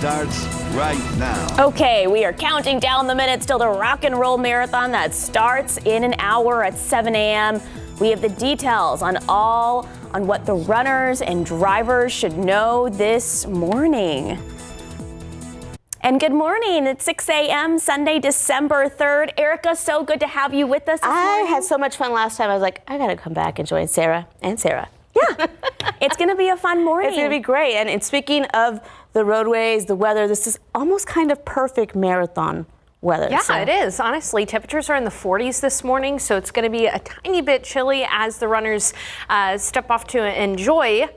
starts right now. Okay, we are counting down the minutes till the Rock and Roll Marathon that starts in an hour at 7 a.m. We have the details on what the runners and drivers should know this morning. And good morning. It's 6 a.m. Sunday, December 3rd. Erica, so good to have you with us this morning. I had so much fun last time. I was like, I got to come back and join Sarah and Sarah. Yeah, it's going to be a fun morning. It's going to be great. And speaking of the roadways, the weather, this is almost kind of perfect marathon weather. Yeah, so. It is. Honestly, temperatures are in the 40s this morning, so it's going to be a tiny bit chilly as the runners step off to enjoy,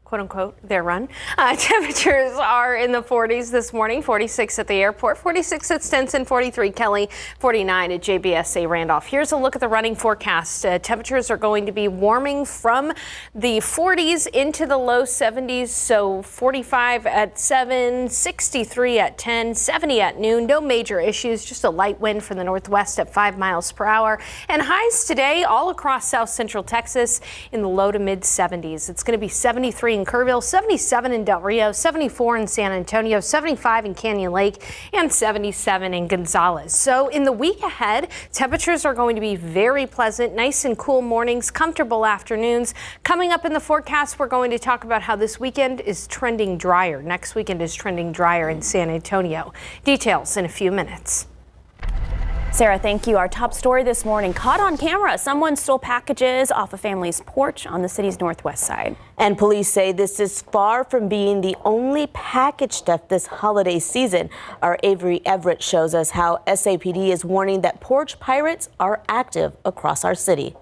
quote unquote, their run. Temperatures are in the 40s this morning, 46 at the airport, 46 at Stinson, 43 Kelly, 49 at GMSA Randolph. Here's a look at the running forecast. Temperatures are going to be warming from the 40s into the low 70s. So 45 at 7, 63 at 10, 70 at noon. No major issues, just a light wind from the northwest at 5 miles per hour. And highs today all across south central Texas in the low to mid 70s. It's going to be 73 in Kerrville, 77 in Del Rio, 74 in San Antonio, 75 in Canyon Lake, and 77 in Gonzales. So in the week ahead, temperatures are going to be very pleasant, nice and cool mornings, comfortable afternoons. Coming up in the forecast, we're going to talk about how this weekend is trending drier. Next weekend is trending drier in San Antonio. Details in a few minutes. Sarah, thank you. Our top story this morning, caught on camera. Someone stole packages off a family's porch on the city's northwest side. And police say this is far from being the only package theft this holiday season. Our Avery Everett shows us how SAPD is warning that porch pirates are active across our city.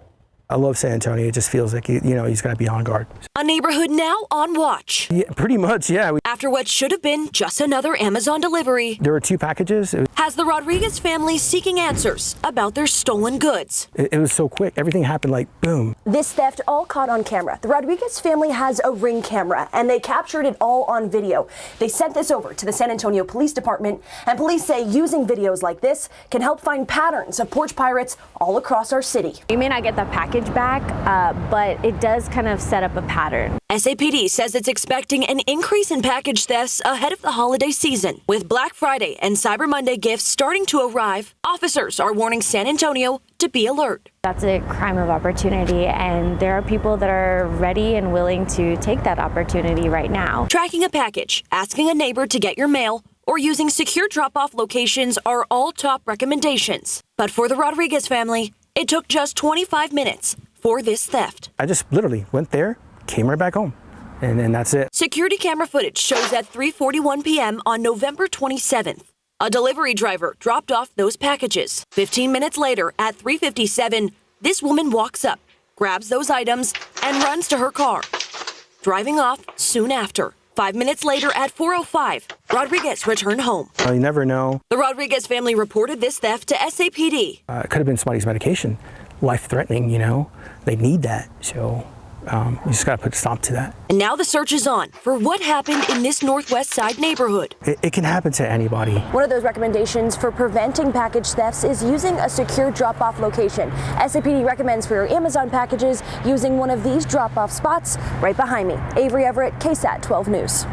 I love San Antonio. It just feels like, you know, he's got to be on guard. A neighborhood now on watch. Yeah, pretty much, yeah. After what should have been just another Amazon delivery. There were 2 packages. Has the Rodriguez family seeking answers about their stolen goods. It was so quick. Everything happened like boom. This theft all caught on camera. The Rodriguez family has a Ring camera, and they captured it all on video. They sent this over to the San Antonio Police Department, and police say using videos like this can help find patterns of porch pirates all across our city. You may not get the package back, but it does kind of set up a pattern. SAPD says it's expecting an increase in package thefts ahead of the holiday season. With Black Friday and Cyber Monday gifts starting to arrive, officers are warning San Antonio to be alert. That's a crime of opportunity, and there are people that are ready and willing to take that opportunity right now. Tracking a package, asking a neighbor to get your mail, or using secure drop-off locations are all top recommendations. But for the Rodriguez family, it took just 25 minutes for this theft. I just literally went there, came right back home, and then that's it. Security camera footage shows at 3:41 p.m. on November 27th. A delivery driver dropped off those packages. 15 minutes later, at 3:57, this woman walks up, grabs those items, and runs to her car. Driving off soon after. 5 minutes later at 4:05, Rodriguez returned home. You never know. The Rodriguez family reported this theft to SAPD. It could have been somebody's medication, life-threatening, you know. They need that, so you just got to put a stop to that. And now the search is on for what happened in this Northwest Side neighborhood. It can happen to anybody. One of those recommendations for preventing package thefts is using a secure drop-off location. SAPD recommends for your Amazon packages using one of these drop-off spots right behind me. Avery Everett, KSAT 12 News.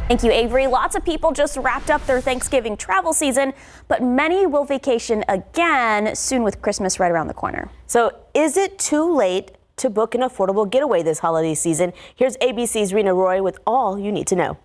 Thank you, Avery. Lots of people just wrapped up their Thanksgiving travel season, but many will vacation again soon with Christmas right around the corner. So is it too late to book an affordable getaway this holiday season? Here's ABC's Rena Roy with all you need to know.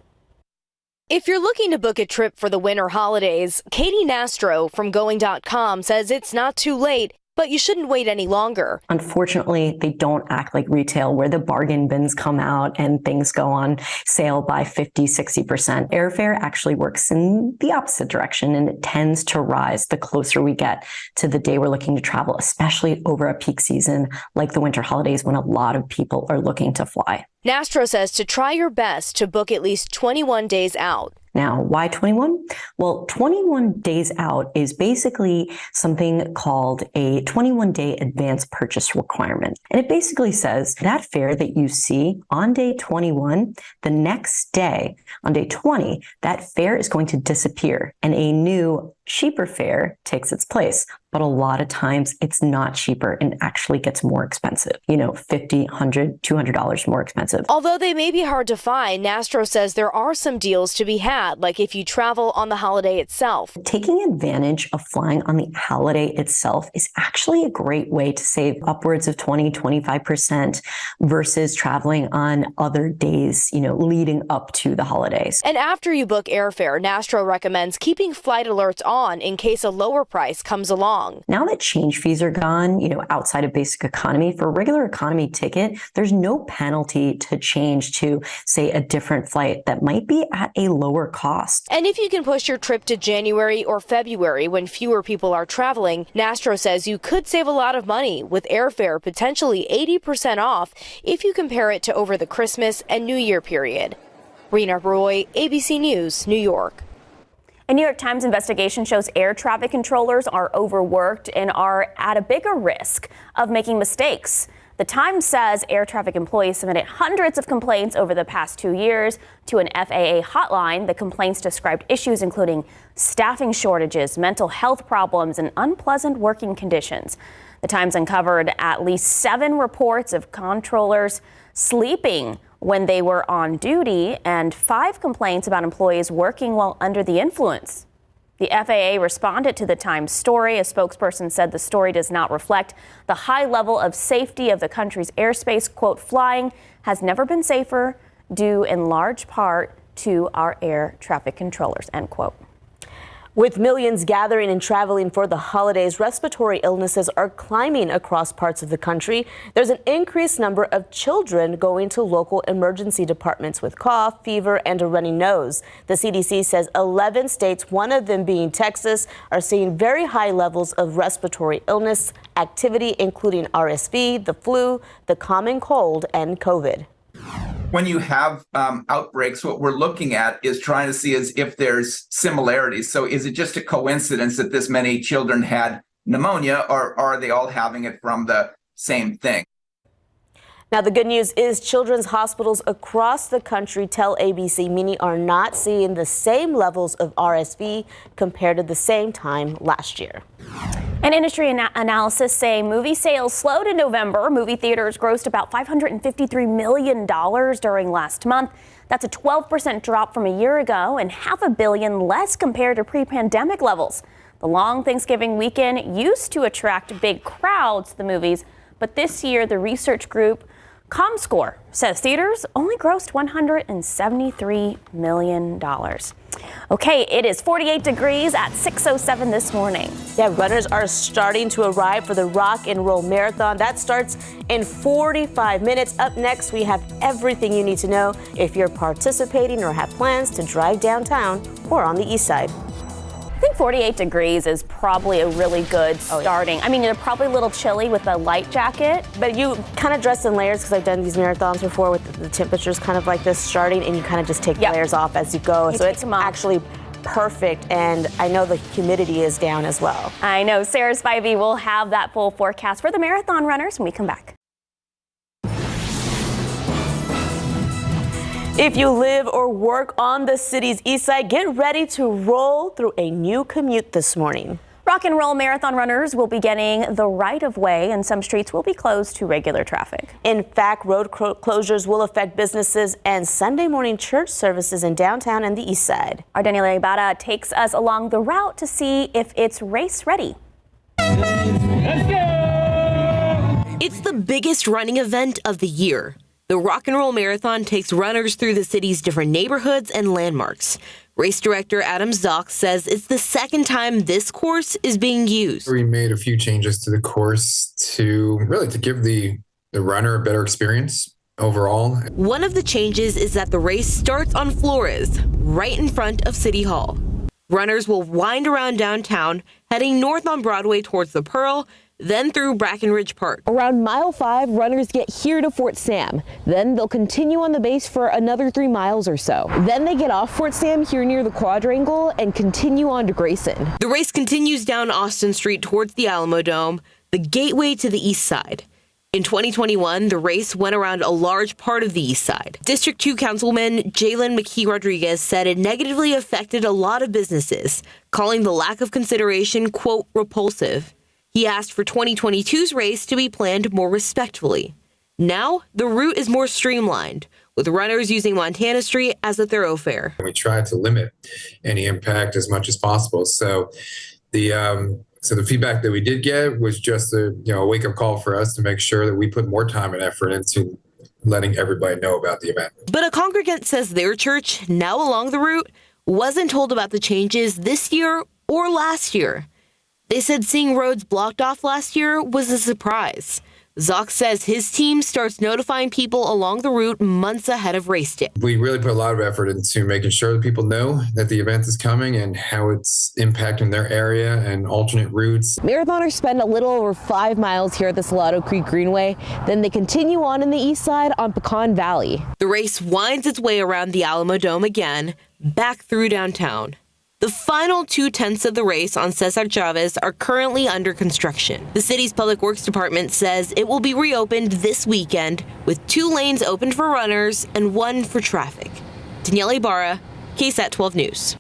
If you're looking to book a trip for the winter holidays, Katie Nastro from Going.com says it's not too late, but you shouldn't wait any longer. Unfortunately, they don't act like retail where the bargain bins come out and things go on sale by 50, 60%. Airfare actually works in the opposite direction, and it tends to rise the closer we get to the day we're looking to travel, especially over a peak season like the winter holidays when a lot of people are looking to fly. Nastro says to try your best to book at least 21 days out. Now, why 21? Well, 21 days out is basically something called a 21-day advance purchase requirement. And it basically says that fare that you see on day 21, the next day, on day 20, that fare is going to disappear and a new cheaper fare takes its place. but a lot of times it's not cheaper and actually gets more expensive, $50, $100, $200 more expensive. Although they may be hard to find, Nastro says there are some deals to be had, like if you travel on the holiday itself. Taking advantage of flying on the holiday itself is actually a great way to save upwards of 20-25% versus traveling on other days, leading up to the holidays. And after you book airfare, Nastro recommends keeping flight alerts on in case a lower price comes along. Now that change fees are gone, outside of basic economy, for a regular economy ticket, there's no penalty to change to, say, a different flight that might be at a lower cost. And if you can push your trip to January or February when fewer people are traveling, Nastro says you could save a lot of money with airfare potentially 80% off if you compare it to over the Christmas and New Year period. Rena Roy, ABC News, New York. A New York Times investigation shows air traffic controllers are overworked and are at a bigger risk of making mistakes. The Times says air traffic employees submitted hundreds of complaints over the past 2 years to an FAA hotline. The complaints described issues including staffing shortages, mental health problems, and unpleasant working conditions. The Times uncovered at least 7 reports of controllers sleeping when they were on duty and 5 complaints about employees working while under the influence. The FAA responded to the Times story. A spokesperson said the story does not reflect the high level of safety of the country's airspace. Quote, flying has never been safer due in large part to our air traffic controllers, end quote. With millions gathering and traveling for the holidays, respiratory illnesses are climbing across parts of the country. There's an increased number of children going to local emergency departments with cough, fever, and a runny nose. The CDC says 11 states, one of them being Texas, are seeing very high levels of respiratory illness activity, including RSV, the flu, the common cold, and COVID. When you have outbreaks, what we're looking at is trying to see is if there's similarities. So is it just a coincidence that this many children had pneumonia, or are they all having it from the same thing? Now, the good news is children's hospitals across the country tell ABC many are not seeing the same levels of RSV compared to the same time last year. An industry analysis say movie sales slowed in November. Movie theaters grossed about $553 million during last month. That's a 12% drop from a year ago and $500 million less compared to pre-pandemic levels. The long Thanksgiving weekend used to attract big crowds to the movies, but this year the research group ComScore says theaters only grossed $173 million. Okay, it is 48 degrees at 6:07 this morning. Yeah, runners are starting to arrive for the Rock and Roll Marathon. That starts in 45 minutes. Up next, we have everything you need to know if you're participating or have plans to drive downtown or on the east side. I think 48 degrees is probably a really good starting. I mean, you're probably a little chilly with a light jacket. But you kind of dress in layers because I've done these marathons before with the temperatures kind of like this starting, and you kind of just take the layers off as you go. So it's actually perfect, and I know the humidity is down as well. I know. Sarah Spivey will have that full forecast for the marathon runners when we come back. If you live or work on the city's east side, get ready to roll through a new commute this morning. Rock and Roll Marathon runners will be getting the right of way, and some streets will be closed to regular traffic. In fact, road closures will affect businesses and Sunday morning church services in downtown and the east side. Our Daniela Ibarra takes us along the route to see if it's race ready. Let's go! It's the biggest running event of the year. The Rock and Roll Marathon takes runners through the city's different neighborhoods and landmarks. Race director Adam Zox says it's the second time this course is being used. We made a few changes to the course to give the runner a better experience overall. One of the changes is that the race starts on Flores, right in front of City Hall. Runners will wind around downtown, heading north on Broadway towards the Pearl, then through Brackenridge Park. Around mile 5, runners get here to Fort Sam. Then they'll continue on the base for another 3 miles or so. Then they get off Fort Sam here near the Quadrangle and continue on to Grayson. The race continues down Austin Street towards the Alamo Dome, the gateway to the east side. In 2021, the race went around a large part of the east side. District 2 Councilman Jalen McKee Rodriguez said it negatively affected a lot of businesses, calling the lack of consideration, quote, repulsive. He asked for 2022's race to be planned more respectfully. Now, the route is more streamlined, with runners using Montana Street as a thoroughfare. We try to limit any impact as much as possible. So the feedback that we did get was just a wake-up call for us to make sure that we put more time and effort into letting everybody know about the event. But a congregant says their church, now along the route, wasn't told about the changes this year or last year. They said seeing roads blocked off last year was a surprise. Zoc says his team starts notifying people along the route months ahead of race day. We really put a lot of effort into making sure that people know that the event is coming and how it's impacting their area and alternate routes. Marathoners spend a little over 5 miles here at the Salado Creek Greenway. Then they continue on in the east side on Pecan Valley. The race winds its way around the Alamo Dome again, back through downtown. The final 2/10 of the race on Cesar Chavez are currently under construction. The city's Public Works Department says it will be reopened this weekend with 2 lanes open for runners and 1 for traffic. Danielle Ibarra, KSAT 12 News.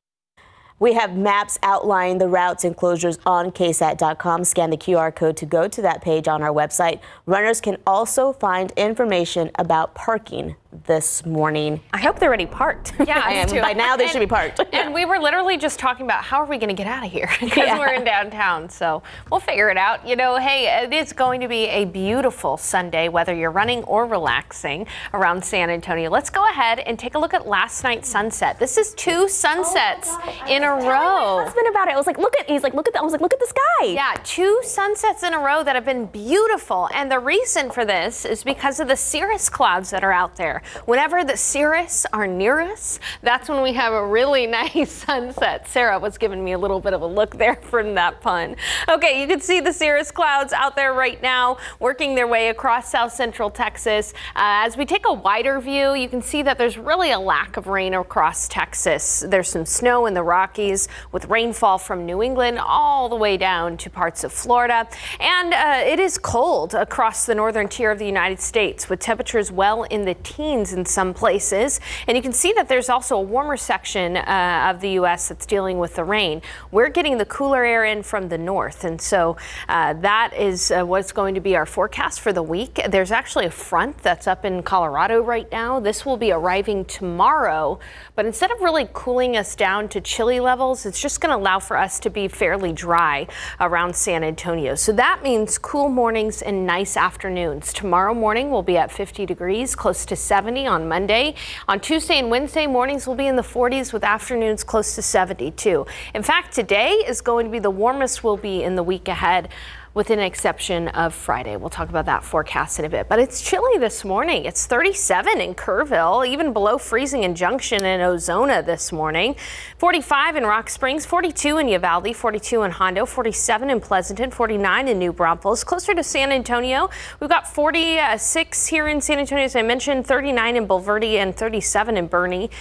We have maps outlining the routes and closures on KSAT.com. Scan the QR code to go to that page on our website. Runners can also find information about parking this morning. I hope they're already parked. Yeah, by now they should be parked. And we were literally just talking about how are we going to get out of here because we're in downtown. So we'll figure it out. Hey, it is going to be a beautiful Sunday, whether you're running or relaxing around San Antonio. Let's go ahead and take a look at last night's sunset. This is 2 sunsets in a row. My husband about it. I was like, look at the sky. Yeah, 2 sunsets in a row that have been beautiful. And the reason for this is because of the cirrus clouds that are out there. Whenever the cirrus are near us, that's when we have a really nice sunset. Sarah was giving me a little bit of a look there from that pun. Okay, you can see the cirrus clouds out there right now working their way across south central Texas. As we take a wider view, you can see that there's really a lack of rain across Texas. There's some snow in the Rockies with rainfall from New England all the way down to parts of Florida. And it is cold across the northern tier of the United States with temperatures well in the teens in some places. And you can see that there's also a warmer section of the U.S. that's dealing with the rain. We're getting the cooler air in from the north. And so that is what's going to be our forecast for the week. There's actually a front that's up in Colorado right now. This will be arriving tomorrow. But instead of really cooling us down to chilly levels, it's just going to allow for us to be fairly dry around San Antonio. So that means cool mornings and nice afternoons. Tomorrow morning we'll be at 50 degrees, close to 70 on Monday. On Tuesday and Wednesday, mornings will be in the 40s with afternoons close to 72. In fact, today is going to be the warmest we'll be in the week ahead, with an exception of Friday. We'll talk about that forecast in a bit. But it's chilly this morning. It's 37 in Kerrville, even below freezing in Junction and Ozona this morning. 45 in Rock Springs, 42 in Uvalde, 42 in Hondo, 47 in Pleasanton, 49 in New Braunfels. Closer to San Antonio, we've got 46 here in San Antonio, as I mentioned, 39 in Bulverde and 37 in Boerne.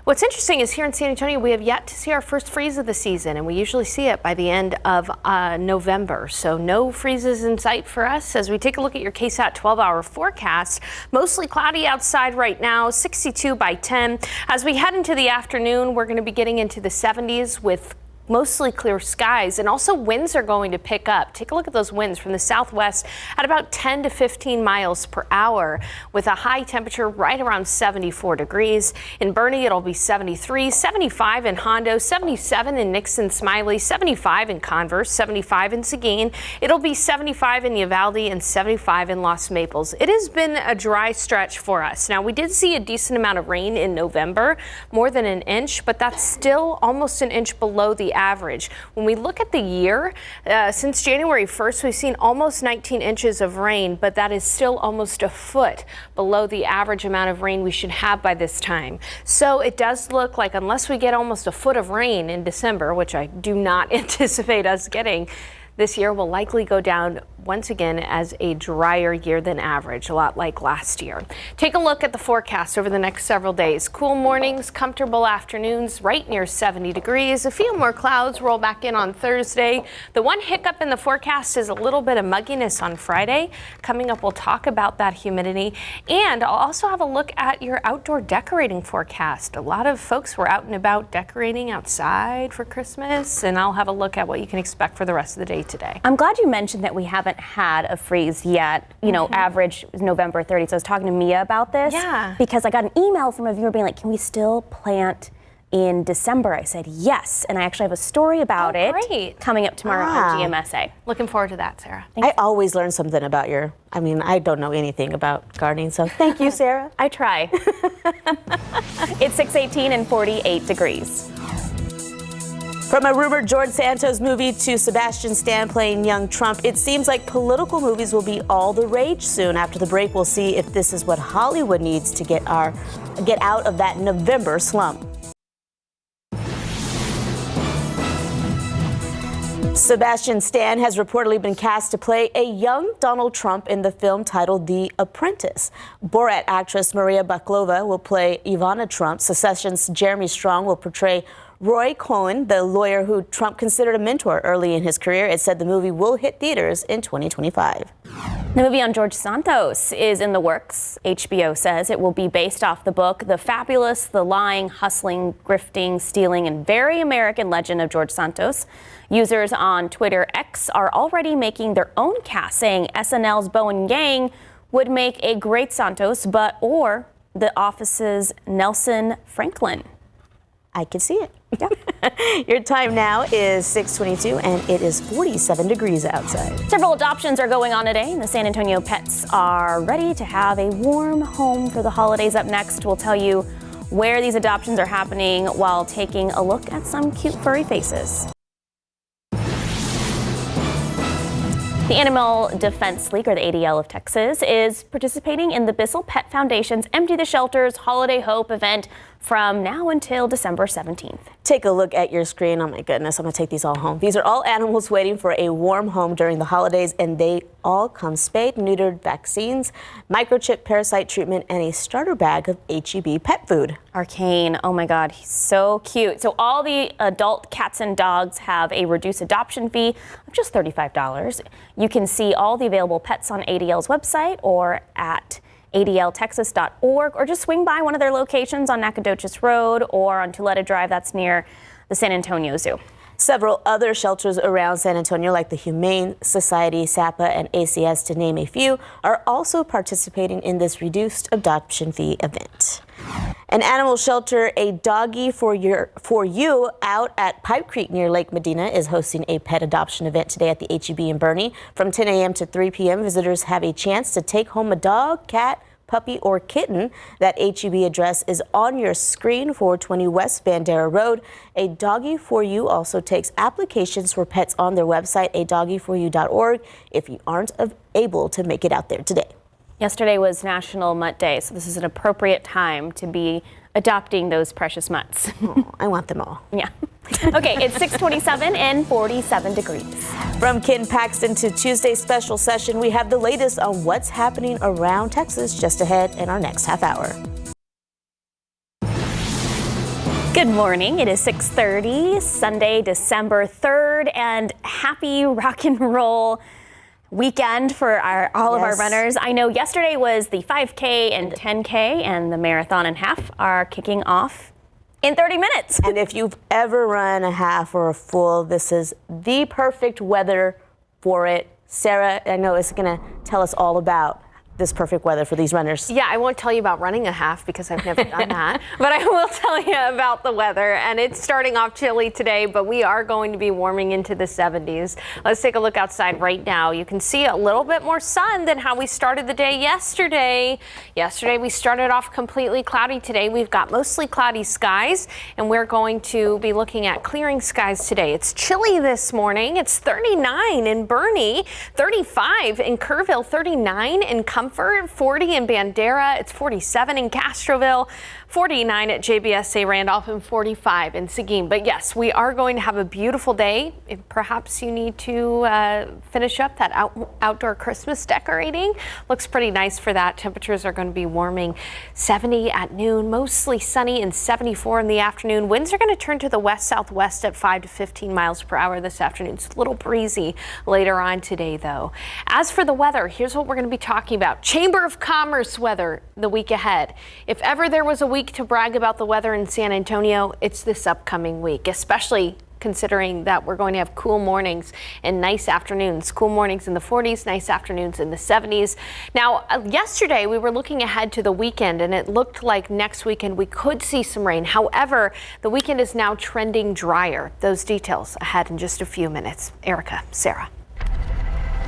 What's interesting is here in San Antonio, we have yet to see our first freeze of the season, and we usually see it by the end of November. So no freezes in sight for us. As we take a look at your KSAT 12-hour forecast, mostly cloudy outside right now, 62 by 10. As we head into the afternoon, we're going to be getting into the 70s with mostly clear skies, and also winds are going to pick up. Take a look at those winds from the southwest at about 10 to 15 miles per hour with a high temperature right around 74 degrees. In Boerne, it'll be 73, 75 in Hondo, 77 in Nixon Smiley, 75 in Converse, 75 in Seguin. It'll be 75 in Uvalde and 75 in Los Maples. It has been a dry stretch for us. Now, we did see a decent amount of rain in November, more than an inch, but that's still almost an inch below the average. When we look at the year, since January 1st, we've seen almost 19 inches of rain, but that is still almost a foot below the average amount of rain we should have by this time. So it does look like unless we get almost a foot of rain in December, which I do not anticipate us getting, this year will likely go down once again as a drier year than average, a lot like last year. Take a look at the forecast over the next several days. Cool mornings, comfortable afternoons, right near 70 degrees. A few more clouds roll back in on Thursday. The one hiccup in the forecast is a little bit of mugginess on Friday. Coming up, we'll talk about that humidity, and I'll also have a look at your outdoor decorating forecast. A lot of folks were out and about decorating outside for Christmas, and I'll have a look at what you can expect for the rest of the day today. I'm glad you mentioned that we haven't had a freeze yet. You know, average is November 30th. So I was talking to Mia about this. Yeah. Because I got an email from a viewer being like, can we still plant in December? I said yes, and I actually have a story about it coming up tomorrow on GMSA. Looking forward to that, Sarah. I always learn something about I don't know anything about gardening, so thank you, Sarah. I try. It's 6:18 and 48 degrees. From a rumored George Santos movie to Sebastian Stan playing young Trump, it seems like political movies will be all the rage soon. After the break, we'll see if this is what Hollywood needs to get out of that November slump. Sebastian Stan has reportedly been cast to play a young Donald Trump in the film titled The Apprentice. Borat actress Maria Baklova will play Ivana Trump. Secession's Jeremy Strong will portray Roy Cohn, the lawyer who Trump considered a mentor early in his career. It said the movie will hit theaters in 2025. The movie on George Santos is in the works. HBO says it will be based off the book The Fabulous, the Lying, Hustling, Grifting, Stealing, and Very American Legend of George Santos. Users on Twitter X are already making their own cast, saying SNL's Bowen Gang would make a great Santos, or The Office's Nelson Franklin. I can see it. Yeah. Your time now is 6:22 and it is 47 degrees outside. Several adoptions are going on today, and the San Antonio pets are ready to have a warm home for the holidays. Up next, we'll tell you where these adoptions are happening while taking a look at some cute furry faces. The Animal Defense League, or the ADL of Texas, is participating in the Bissell Pet Foundation's Empty the Shelters Holiday Hope event from now until December 17th. Take a look at your screen. Oh my goodness, I'm gonna take these all home. These are all animals waiting for a warm home during the holidays, and they all come spayed, neutered, vaccines, microchip parasite treatment, and a starter bag of HEB pet food. Arcane, oh my God, he's so cute. So all the adult cats and dogs have a reduced adoption fee of just $35. You can see all the available pets on ADL's website or at adltexas.org, or just swing by one of their locations on Nacogdoches Road or on Tuleta Drive. That's near the San Antonio Zoo. Several other shelters around San Antonio, like the Humane Society, SAPA, and ACS, to name a few, are also participating in this reduced adoption fee event. An animal shelter, A Doggy for You, out at Pipe Creek near Lake Medina, is hosting a pet adoption event today at the HEB in Bernie. From 10 a.m. to 3 p.m., visitors have a chance to take home a dog, cat, puppy, or kitten. That HEB address is on your screen, 420 West Bandera Road. A Doggy for You also takes applications for pets on their website, adoggyforyou.org, if you aren't able to make it out there today. Yesterday was National Mutt Day, so this is an appropriate time to be adopting those precious mutts. Oh, I want them all. Yeah. Okay, it's 6:27 and 47 degrees. From Ken Paxton to Tuesday's special session, we have the latest on what's happening around Texas just ahead in our next half hour. Good morning. It is 6:30, Sunday, December 3rd, and happy rock and roll weekend for all of our runners. I know yesterday was the 5K and 10K, and the marathon and half are kicking off in 30 minutes. And if you've ever run a half or a full, this is the perfect weather for it. Sarah, I know, is going to tell us all about this perfect weather for these runners. Yeah, I won't tell you about running a half because I've never done that, but I will tell you about the weather. And it's starting off chilly today, but we are going to be warming into the 70s. Let's take a look outside right now. You can see a little bit more sun than how we started the day yesterday. Yesterday we started off completely cloudy. Today we've got mostly cloudy skies, and we're going to be looking at clearing skies today. It's chilly this morning. It's 39 in Bernie, 35 in Kerrville, 39 in Cumming, Comfort, 40 in Bandera, it's 47 in Castroville, 49 at GMSA Randolph, and 45 in Seguin. But yes, we are going to have a beautiful day. Perhaps you need to finish up that outdoor Christmas decorating. Looks pretty nice for that. Temperatures are going to be warming. 70 at noon, mostly sunny, and 74 in the afternoon. Winds are going to turn to the west-southwest at 5 to 15 miles per hour this afternoon. It's a little breezy later on today, though. As for the weather, here's what we're going to be talking about. Chamber of Commerce weather the week ahead. If ever there was a week to brag about the weather in San Antonio, it's this upcoming week, especially considering that we're going to have cool mornings and nice afternoons. Cool mornings in the 40s, nice afternoons in the 70s. Now, yesterday we were looking ahead to the weekend, and it looked like next weekend we could see some rain. However, the weekend is now trending drier. Those details ahead in just a few minutes. Erica, Sarah.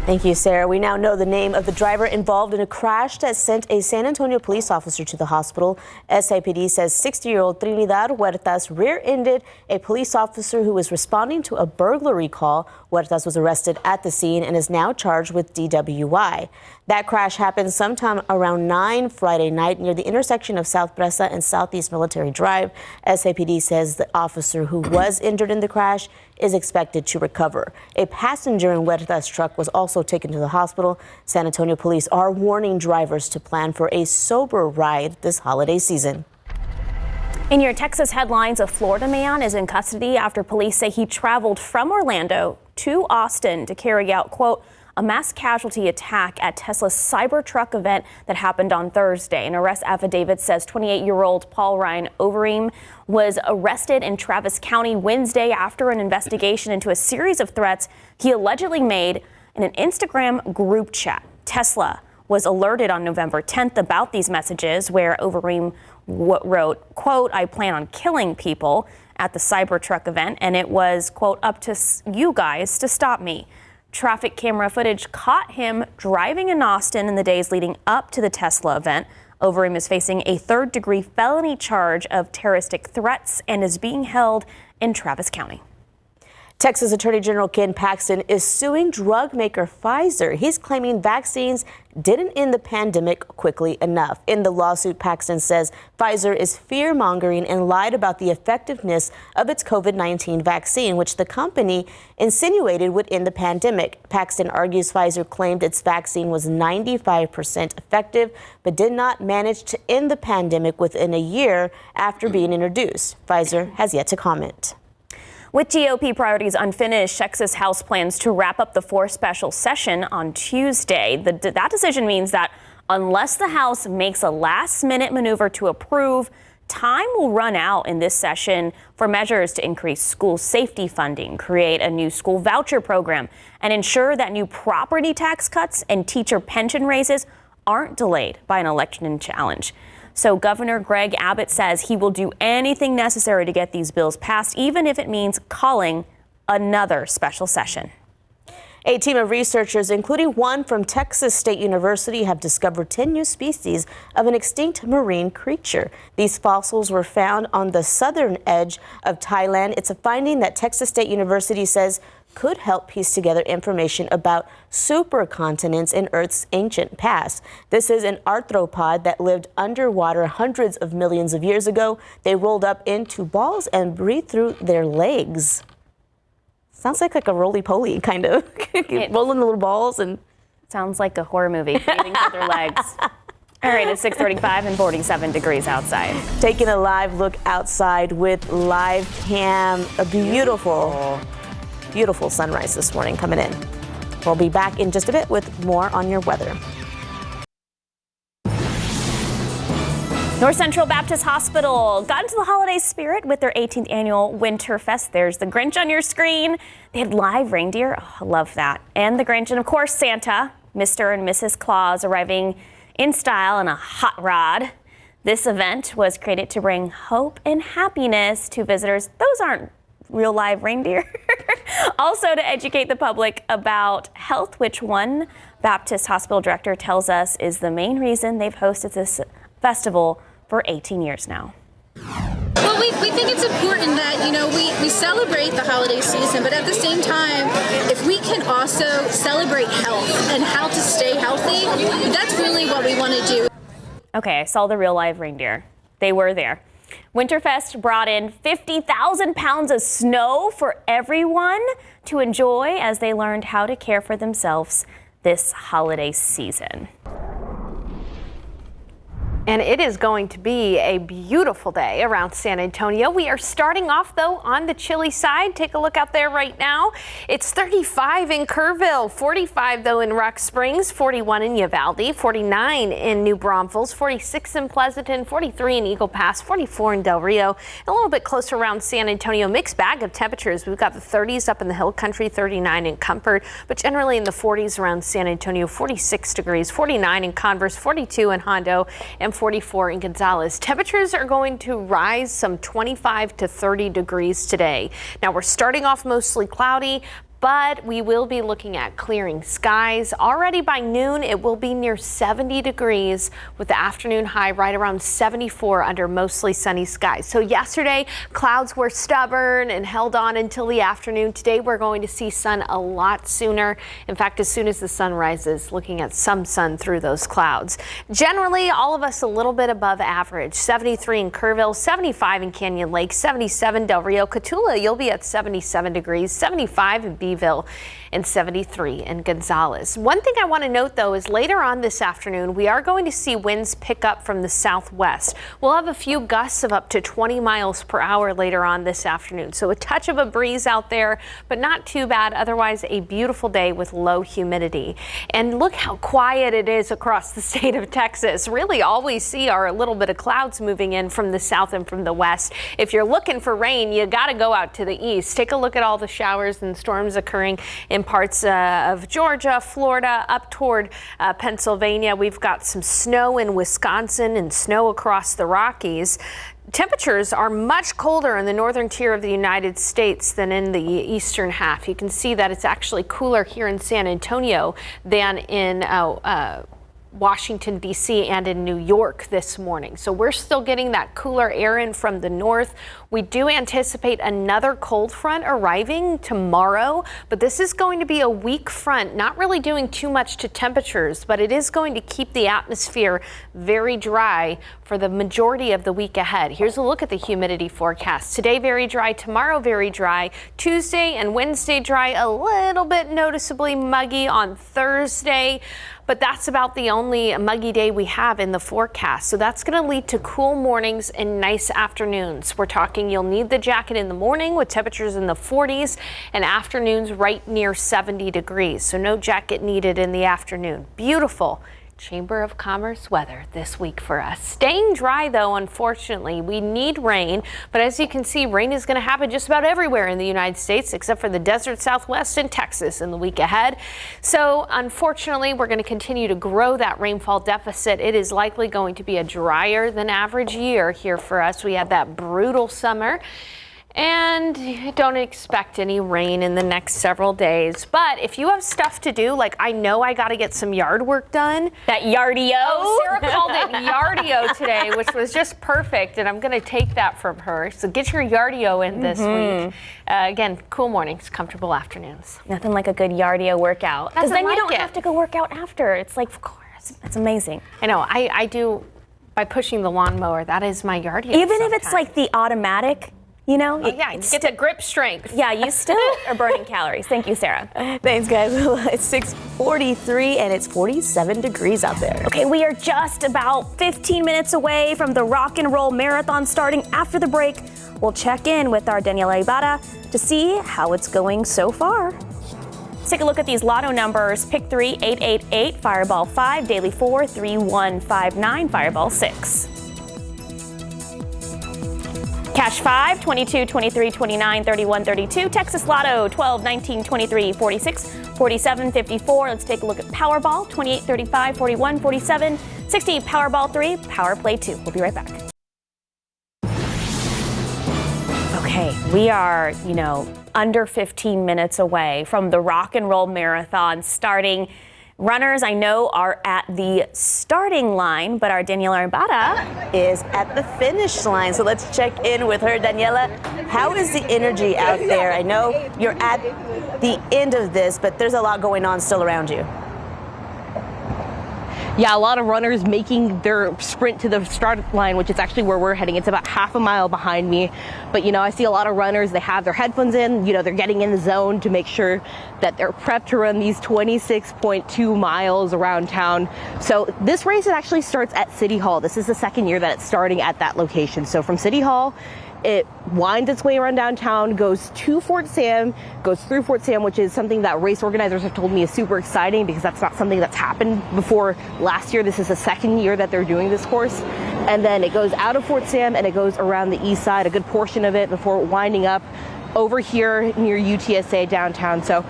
Thank you, Sarah. We now know the name of the driver involved in a crash that sent a San Antonio police officer to the hospital. SAPD says 60-year-old Trinidad Huertas rear-ended a police officer who was responding to a burglary call. Huertas was arrested at the scene and is now charged with DWI. That crash happened sometime around 9 Friday night near the intersection of South Presa and Southeast Military Drive. SAPD says the officer who was injured in the crash is expected to recover. A passenger in Huertas' truck was also taken to the hospital. San Antonio police are warning drivers to plan for a sober ride this holiday season. In your Texas headlines, a Florida man is in custody after police say he traveled from Orlando to Austin to carry out, quote, a mass casualty attack at Tesla's Cybertruck event that happened on Thursday. An arrest affidavit says 28-year-old Paul Ryan Overeem was arrested in Travis County Wednesday after an investigation into a series of threats he allegedly made in an Instagram group chat. Tesla was alerted on November 10th about these messages where Overeem wrote, quote, I plan on killing people at the Cybertruck event, and it was, quote, up to you guys to stop me. Traffic camera footage caught him driving in Austin in the days leading up to the Tesla event. Overeem is facing a third-degree felony charge of terroristic threats and is being held in Travis County. Texas Attorney General Ken Paxton is suing drug maker Pfizer. He's claiming vaccines didn't end the pandemic quickly enough. In the lawsuit, Paxton says Pfizer is fear-mongering and lied about the effectiveness of its COVID-19 vaccine, which the company insinuated would end the pandemic. Paxton argues Pfizer claimed its vaccine was 95% effective, but did not manage to end the pandemic within a year after being introduced. Pfizer has yet to comment. With GOP priorities unfinished, Texas House plans to wrap up the fourth special session on Tuesday. That decision means that unless the House makes a last-minute maneuver to approve, time will run out in this session for measures to increase school safety funding, create a new school voucher program, and ensure that new property tax cuts and teacher pension raises aren't delayed by an election challenge. So Governor Greg Abbott says he will do anything necessary to get these bills passed, even if it means calling another special session. A team of researchers, including one from Texas State University, have discovered 10 new species of an extinct marine creature. These fossils were found on the southern edge of Thailand. It's a finding that Texas State University says could help piece together information about supercontinents in Earth's ancient past. This is an arthropod that lived underwater hundreds of millions of years ago. They rolled up into balls and breathed through their legs. Sounds like a roly-poly, kind of. Rolling the little balls and... Sounds like a horror movie, breathing through their legs. All right, it's 6:35 and 47 degrees outside. Taking a live look outside with live cam. A beautiful sunrise this morning coming in. We'll be back in just a bit with more on your weather. North Central Baptist Hospital got into the holiday spirit with their 18th annual Winter Fest. There's the Grinch on your screen. They had live reindeer. Oh, I love that. And the Grinch, and of course Santa, Mr. and Mrs. Claus arriving in style in a hot rod. This event was created to bring hope and happiness to visitors. Those aren't real live reindeer. Also to educate the public about health, which one Baptist Hospital director tells us is the main reason they've hosted this festival for 18 years now. Well, we think it's important that, we celebrate the holiday season, but at the same time, if we can also celebrate health and how to stay healthy, that's really what we want to do. Okay, I saw the real live reindeer. They were there. Winterfest brought in 50,000 pounds of snow for everyone to enjoy as they learned how to care for themselves this holiday season. And it is going to be a beautiful day around San Antonio. We are starting off, though, on the chilly side. Take a look out there right now. It's 35 in Kerrville, 45, though, in Rock Springs, 41 in Uvalde, 49 in New Braunfels, 46 in Pleasanton, 43 in Eagle Pass, 44 in Del Rio, and a little bit closer around San Antonio. Mixed bag of temperatures. We've got the 30s up in the Hill Country, 39 in Comfort, but generally in the 40s around San Antonio, 46 degrees, 49 in Converse, 42 in Hondo, and 44 in Gonzales. Temperatures are going to rise some 25 to 30 degrees today. Now we're starting off mostly cloudy, but we will be looking at clearing skies. Already by noon, it will be near 70 degrees with the afternoon high right around 74 under mostly sunny skies. So yesterday, clouds were stubborn and held on until the afternoon. Today, we're going to see sun a lot sooner. In fact, as soon as the sun rises, looking at some sun through those clouds. Generally, all of us a little bit above average. 73 in Kerrville, 75 in Canyon Lake, 77 Del Rio. Cotulla, you'll be at 77 degrees, 75 in Beeville, and 73 in Gonzales. One thing I want to note, though, is later on this afternoon, we are going to see winds pick up from the southwest. We'll have a few gusts of up to 20 miles per hour later on this afternoon. So a touch of a breeze out there, but not too bad. Otherwise, a beautiful day with low humidity. And look how quiet it is across the state of Texas. Really, all we see are a little bit of clouds moving in from the south and from the west. If you're looking for rain, you got to go out to the east. Take a look at all the showers and storms occurring in parts of Georgia, Florida, up toward Pennsylvania. We've got some snow in Wisconsin and snow across the Rockies. Temperatures are much colder in the northern tier of the United States than in the eastern half. You can see that it's actually cooler here in San Antonio than in Washington, D.C. and in New York this morning. So we're still getting that cooler air in from the north. We do anticipate another cold front arriving tomorrow, but this is going to be a weak front, not really doing too much to temperatures, but it is going to keep the atmosphere very dry for the majority of the week ahead. Here's a look at the humidity forecast. Today, very dry. Tomorrow, very dry. Tuesday and Wednesday, dry. A little bit noticeably muggy on Thursday. But that's about the only muggy day we have in the forecast. So that's going to lead to cool mornings and nice afternoons. We're talking you'll need the jacket in the morning with temperatures in the 40s and afternoons right near 70 degrees. So no jacket needed in the afternoon. Beautiful Chamber of Commerce weather this week for us. Staying dry, though, unfortunately. We need rain, but as you can see, rain is going to happen just about everywhere in the United States except for the desert Southwest and Texas in the week ahead. So unfortunately, we're going to continue to grow that rainfall deficit. It is likely going to be a drier than average year here for us. We had that brutal summer. And don't expect any rain in the next several days. But if you have stuff to do, like I know I got to get some yard work done. That yardio? Oh, Sarah called it yardio today, which was just perfect. And I'm going to take that from her. So get your yardio in this week. Again, cool mornings, comfortable afternoons. Nothing like a good yardio workout. Because then you don't have to go work out after. It's like, of course, it's amazing. I know. I do by pushing the lawnmower. That is my yardio. Even if it's like the automatic. You know, yeah, get the grip strength. Yeah, you still are burning calories. Thank you, Sarah. Thanks, guys. It's 6:43 and it's 47 degrees out there. Okay, we are just about 15 minutes away from the Rock and Roll Marathon starting. After the break, we'll check in with our Daniela Ibarra to see how it's going so far. Let's take a look at these lotto numbers. Pick 3, 888, Fireball 5, Daily 4, 3159, Fireball 6. Cash 5, 22, 23, 29, 31, 32. Texas Lotto, 12, 19, 23, 46, 47, 54. Let's take a look at Powerball, 28, 35, 41, 47, 60. Powerball 3, Power Play 2. We'll be right back. Okay, we are, under 15 minutes away from the Rock and Roll Marathon starting Runners, I know, are at the starting line, but our Daniela Arbata is at the finish line. So let's check in with her. Daniela, how is the energy out there? I know you're at the end of this, but there's a lot going on still around you. Yeah, a lot of runners making their sprint to the start line, which is actually where we're heading. It's about half a mile behind me. But, I see a lot of runners, they have their headphones in, they're getting in the zone to make sure that they're prepped to run these 26.2 miles around town. So this race actually starts at City Hall. This is the second year that it's starting at that location. So from City Hall, it winds its way around downtown, goes to Fort Sam, goes through Fort Sam, which is something that race organizers have told me is super exciting because that's not something that's happened before last year. This is the second year that they're doing this course. And then it goes out of Fort Sam and it goes around the east side, a good portion of it, before winding up over here near UTSA downtown. So,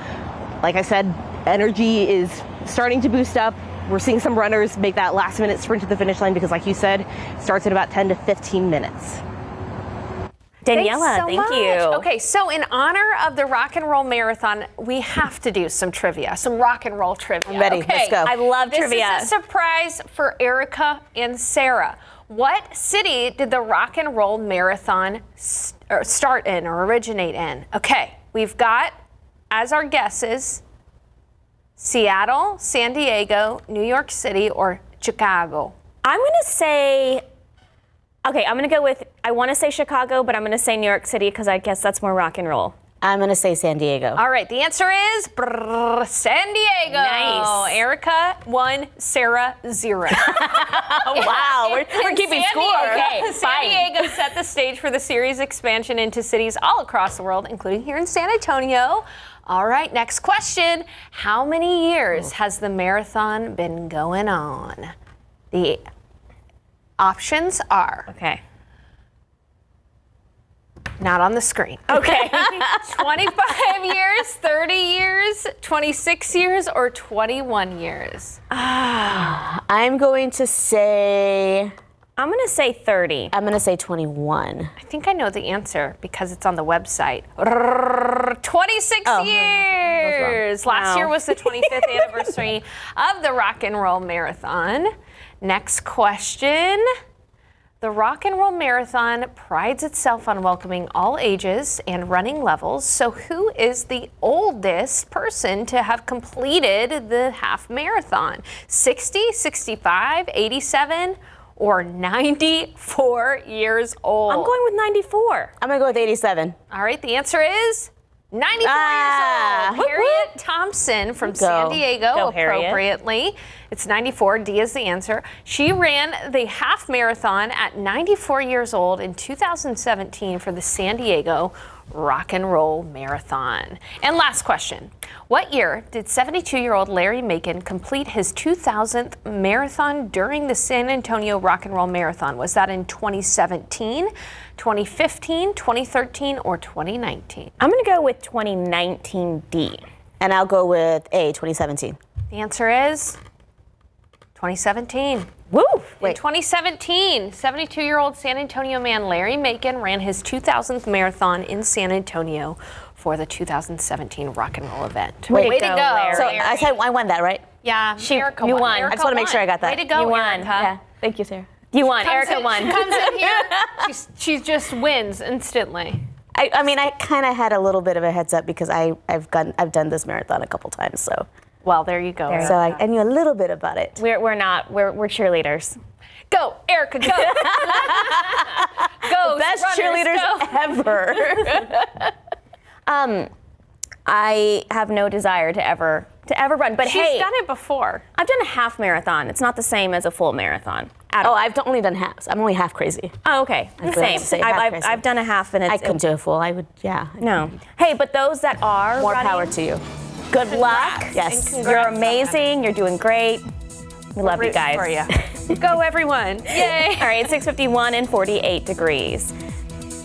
like I said, energy is starting to boost up. We're seeing some runners make that last minute sprint to the finish line because, like you said, it starts in about 10 to 15 minutes. Daniela, thank you. Okay, so in honor of the Rock and Roll Marathon, we have to do some trivia, some rock and roll trivia. I'm ready. Okay. Let's go. I love trivia. This is a surprise for Erica and Sarah. What city did the Rock and Roll Marathon start in or originate in? Okay, we've got as our guesses Seattle, San Diego, New York City, or Chicago. I'm going to say, okay, I'm going to go with, I want to say Chicago, but I'm going to say New York City because I guess that's more rock and roll. I'm going to say San Diego. All right, the answer is San Diego. Nice. Erica 1, Sarah 0. Wow, we're keeping score. Okay, San Diego set the stage for the series expansion into cities all across the world, including here in San Antonio. All right, next question. How many years has the marathon been going on? The options are... Okay. Not on the screen. Okay. 25 years, 30 years, 26 years, or 21 years? I'm going to say 30. I'm going to say 21. I think I know the answer because it's on the website. 26 years. Last year was the 25th anniversary of the Rock and Roll Marathon. Next question. The Rock and Roll Marathon prides itself on welcoming all ages and running levels. So who is the oldest person to have completed the half marathon? 60, 65, 87, or 94 years old? I'm going with 94. I'm going to go with 87. All right, the answer is 94 years old. Harriet Thompson from San Diego, appropriately. It's 94. D is the answer. She ran the half marathon at 94 years old in 2017 for the San Diego Rock and Roll Marathon. And last question. What year did 72-year-old Larry Macon complete his 2000th marathon during the San Antonio Rock and Roll Marathon? Was that in 2017, 2015, 2013, or 2019? I'm going to go with 2019 D. And I'll go with A, 2017. The answer is 2017. Woo! In 2017, 72-year-old San Antonio man Larry Macon ran his 2000th marathon in San Antonio for the 2017 Rock and Roll event. Way to go, Larry. So I said I won that, right? Yeah, Erica you won. won. I just want to make sure I got that. Way to go, You won. Erica. Yeah. Thank you, Sarah. You won. Erica won. She comes in here, she just wins instantly. I mean, I kind of had a little bit of a heads up because I've done this marathon a couple times, so. Well, there you go. So I knew a little bit about it. We're cheerleaders. Go, Erica, go. Go, Best runners, cheerleaders go. ever. I have no desire to ever run, but She's done it before. I've done a half marathon. It's not the same as a full marathon. I've only done halves. I'm only half crazy. Oh, okay. Same. I've done a half, and I couldn't do a full. I would, yeah. No. Hey, but those that are More running, power to you. Good luck. Yes. You're amazing. You're doing great. We love you guys. For you. Go, everyone. Yay. All right, 6:51 and 48 degrees.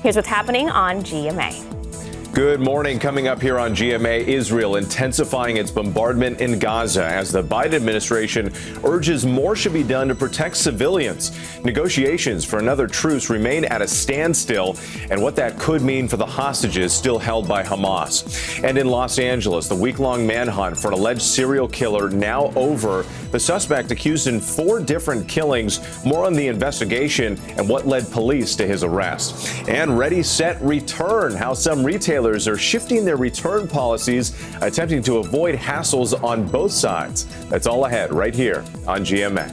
Here's what's happening on GMA. Good morning. Coming up here on GMA, Israel intensifying its bombardment in Gaza as the Biden administration urges more should be done to protect civilians. Negotiations for another truce remain at a standstill, and what that could mean for the hostages still held by Hamas. And in Los Angeles, the week-long manhunt for an alleged serial killer now over. The suspect accused in 4 different killings. More on the investigation and what led police to his arrest. And Ready, Set, Return, how some retailers are shifting their return policies, attempting to avoid hassles on both sides. That's all ahead right here on GMA.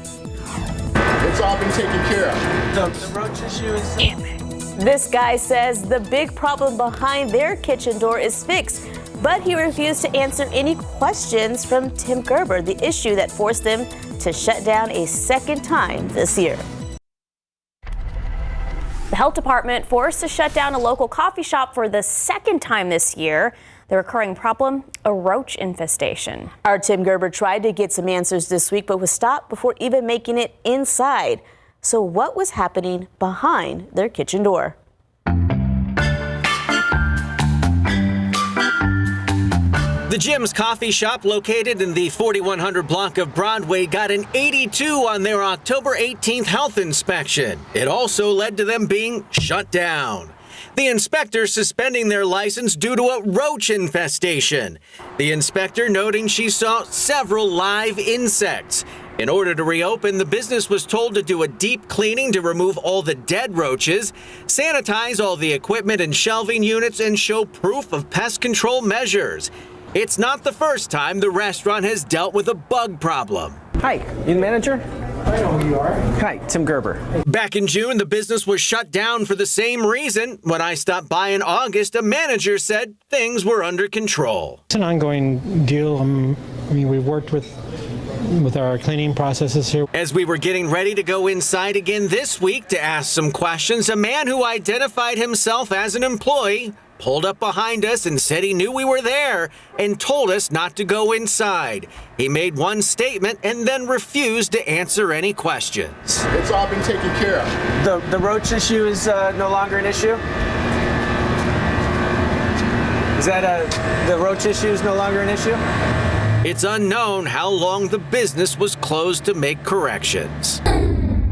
It's all been taken care of. The roach issue is... This guy says the big problem behind their kitchen door is fixed, but he refused to answer any questions from Tim Gerber, the issue that forced them to shut down a second time this year. The health department forced to shut down a local coffee shop for the second time this year. The recurring problem, a roach infestation. Our Tim Gerber tried to get some answers this week, but was stopped before even making it inside. So what was happening behind their kitchen door? The Jim's Coffee Shop, located in the 4100 block of Broadway, got an 82 on their October 18th health inspection. It also led to them being shut down. The inspector suspending their license due to a roach infestation. The inspector noting she saw several live insects. In order to reopen, the business was told to do a deep cleaning to remove all the dead roaches, sanitize all the equipment and shelving units, and show proof of pest control measures. It's not the first time the restaurant has dealt with a bug problem. Hi, you the manager? I know who you are. Hi, Tim Gerber. Back in June, the business was shut down for the same reason. When I stopped by in August, a manager said things were under control. It's an ongoing deal. We've worked with our cleaning processes here. As we were getting ready to go inside again this week to ask some questions, a man who identified himself as an employee pulled up behind us and said he knew we were there and told us not to go inside. He made one statement and then refused to answer any questions. It's all been taken care of. The roach issue is no longer an issue? Is that the roach issue is no longer an issue? It's unknown how long the business was closed to make corrections.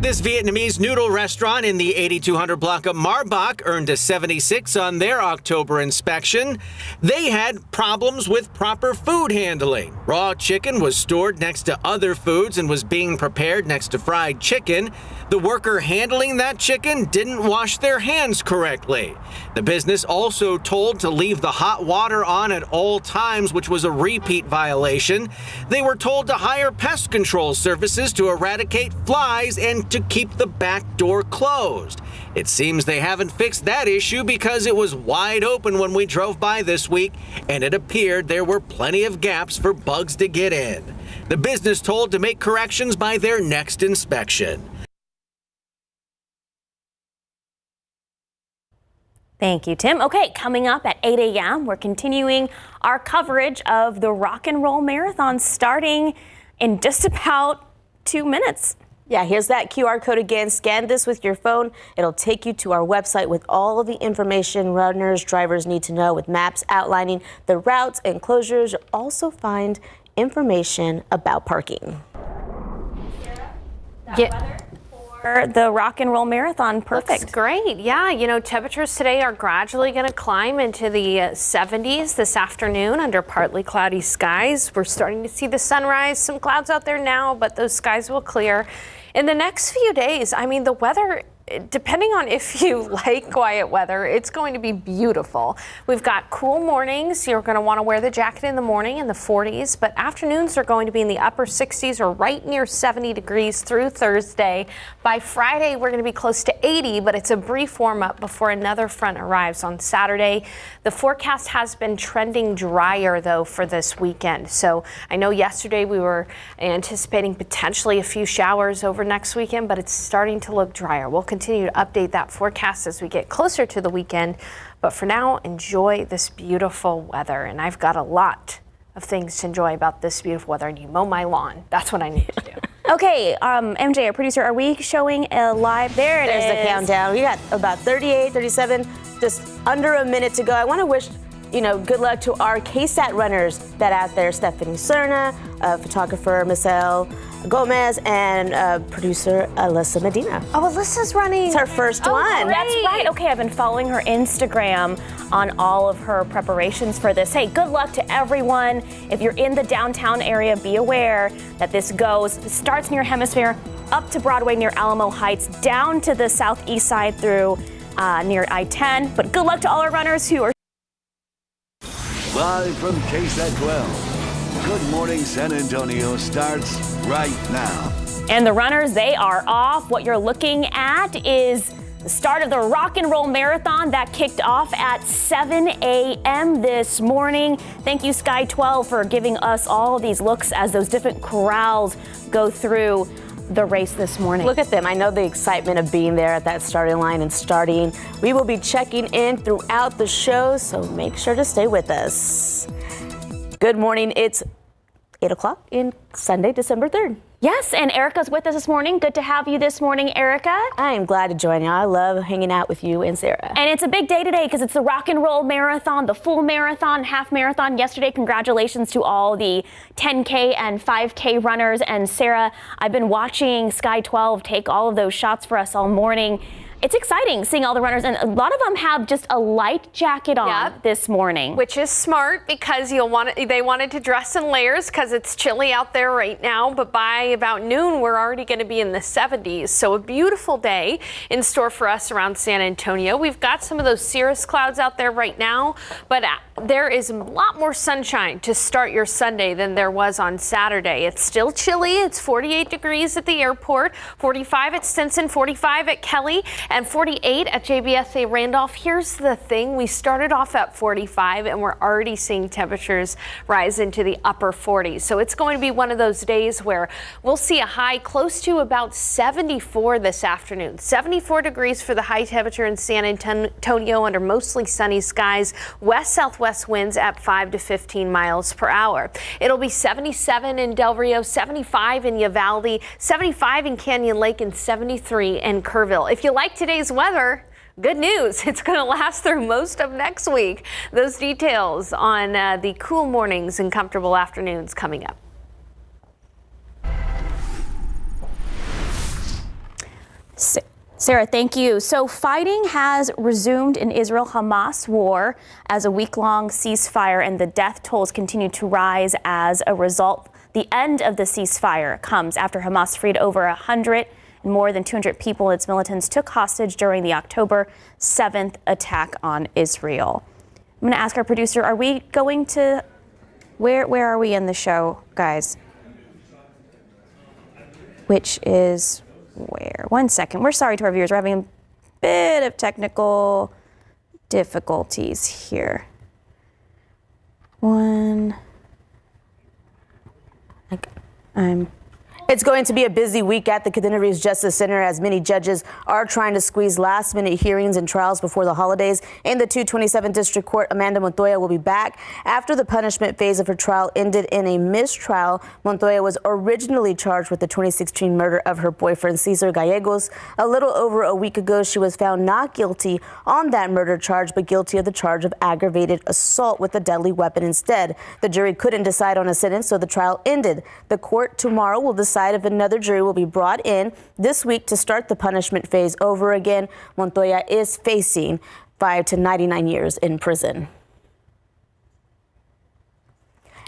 This Vietnamese noodle restaurant in the 8200 block of Marbach earned a 76 on their October inspection. They had problems with proper food handling. Raw chicken was stored next to other foods and was being prepared next to fried chicken. The worker handling that chicken didn't wash their hands correctly. The business also told to leave the hot water on at all times, which was a repeat violation. They were told to hire pest control services to eradicate flies and to keep the back door closed. It seems they haven't fixed that issue because it was wide open when we drove by this week, and it appeared there were plenty of gaps for bugs to get in. The business told to make corrections by their next inspection. Thank you, Tim. Okay, coming up at 8 a.m., we're continuing our coverage of the Rock and Roll Marathon starting in just about 2 minutes. Yeah, here's that QR code again. Scan this with your phone. It'll take you to our website with all of the information runners, drivers need to know, with maps outlining the routes and closures. You'll also find information about parking. For the Rock and Roll Marathon, perfect. Looks great. Yeah, temperatures today are gradually going to climb into the 70s this afternoon under partly cloudy skies. We're starting to see the sunrise. Some clouds out there now, but those skies will clear. In the next few days, the weather, depending on if you like quiet weather, it's going to be beautiful. We've got cool mornings. You're going to want to wear the jacket in the morning in the 40s, but afternoons are going to be in the upper 60s or right near 70 degrees through Thursday. By Friday, we're going to be close to 80, but it's a brief warm up before another front arrives on Saturday. The forecast has been trending drier, though, for this weekend. So I know yesterday we were anticipating potentially a few showers over next weekend, but it's starting to look drier. We'll continue to update that forecast as we get closer to the weekend. But for now, enjoy this beautiful weather. And I've got a lot of things to enjoy about this beautiful weather. And you mow my lawn. That's what I need to do. Okay, MJ, our producer, are we showing a live? There's the countdown. We got about 38, 37, just under a minute to go. I want to wish good luck to our KSAT runners that out there, Stephanie Cerna, photographer Michelle Gomez, and producer Alyssa Medina. Oh, Alyssa's running. It's her first one. That's right. Okay, I've been following her Instagram on all of her preparations for this. Hey, good luck to everyone. If you're in the downtown area, be aware that this starts near Hemisphere, up to Broadway near Alamo Heights, down to the southeast side through near I-10. But good luck to all our runners who are live from KSAT 12. Good Morning San Antonio starts right now. And the runners, they are off. What you're looking at is the start of the Rock and Roll Marathon that kicked off at 7 a.m. this morning. Thank you, Sky 12, for giving us all these looks as those different corrals go through the race this morning. Look at them. I know the excitement of being there at that starting line and starting. We will be checking in throughout the show, so make sure to stay with us. Good morning. It's 8 o'clock in Sunday, December 3rd. Yes, and Erica's with us this morning. Good to have you this morning, Erica. I am glad to join you. I love hanging out with you and Sarah. And it's a big day today because it's the Rock and Roll Marathon, the full marathon, half marathon. Yesterday, congratulations to all the 10K and 5K runners. And Sarah, I've been watching Sky 12 take all of those shots for us all morning. It's exciting seeing all the runners, and a lot of them have just a light jacket on this morning. Which is smart because they wanted to dress in layers because it's chilly out there right now, but by about noon we're already going to be in the 70s. So a beautiful day in store for us around San Antonio. We've got some of those cirrus clouds out there right now, but there is a lot more sunshine to start your Sunday than there was on Saturday. It's still chilly. It's 48 degrees at the airport, 45 at Stinson, 45 at Kelly, and 48 at GMSA Randolph. Here's the thing. We started off at 45 and we're already seeing temperatures rise into the upper 40s. So it's going to be one of those days where we'll see a high close to about 74 this afternoon. 74 degrees for the high temperature in San Antonio under mostly sunny skies. West-southwest winds at 5 to 15 miles per hour. It'll be 77 in Del Rio, 75 in Uvalde, 75 in Canyon Lake, and 73 in Kerrville. If you like today's weather, good news. It's going to last through most of next week. Those details on the cool mornings and comfortable afternoons coming up. Sarah, thank you. So fighting has resumed in Israel-Hamas war as a week-long ceasefire, and the death tolls continue to rise as a result. The end of the ceasefire comes after Hamas freed over 100 and more than 200 people its militants took hostage during the October 7th attack on Israel. I'm going to ask our producer, are we going to, where are we in the show, guys? Which is where? 1 second. We're sorry to our viewers. We're having a bit of technical difficulties here. It's going to be a busy week at the Cadena Reeves Justice Center as many judges are trying to squeeze last-minute hearings and trials before the holidays. In the 227th District Court, Amanda Montoya will be back after the punishment phase of her trial ended in a mistrial. Montoya was originally charged with the 2016 murder of her boyfriend, Cesar Gallegos. A little over a week ago, she was found not guilty on that murder charge, but guilty of the charge of aggravated assault with a deadly weapon instead. The jury couldn't decide on a sentence, so the trial ended. The court tomorrow will decide if another jury will be brought in this week to start the punishment phase over again. Montoya is facing 5 to 99 years in prison.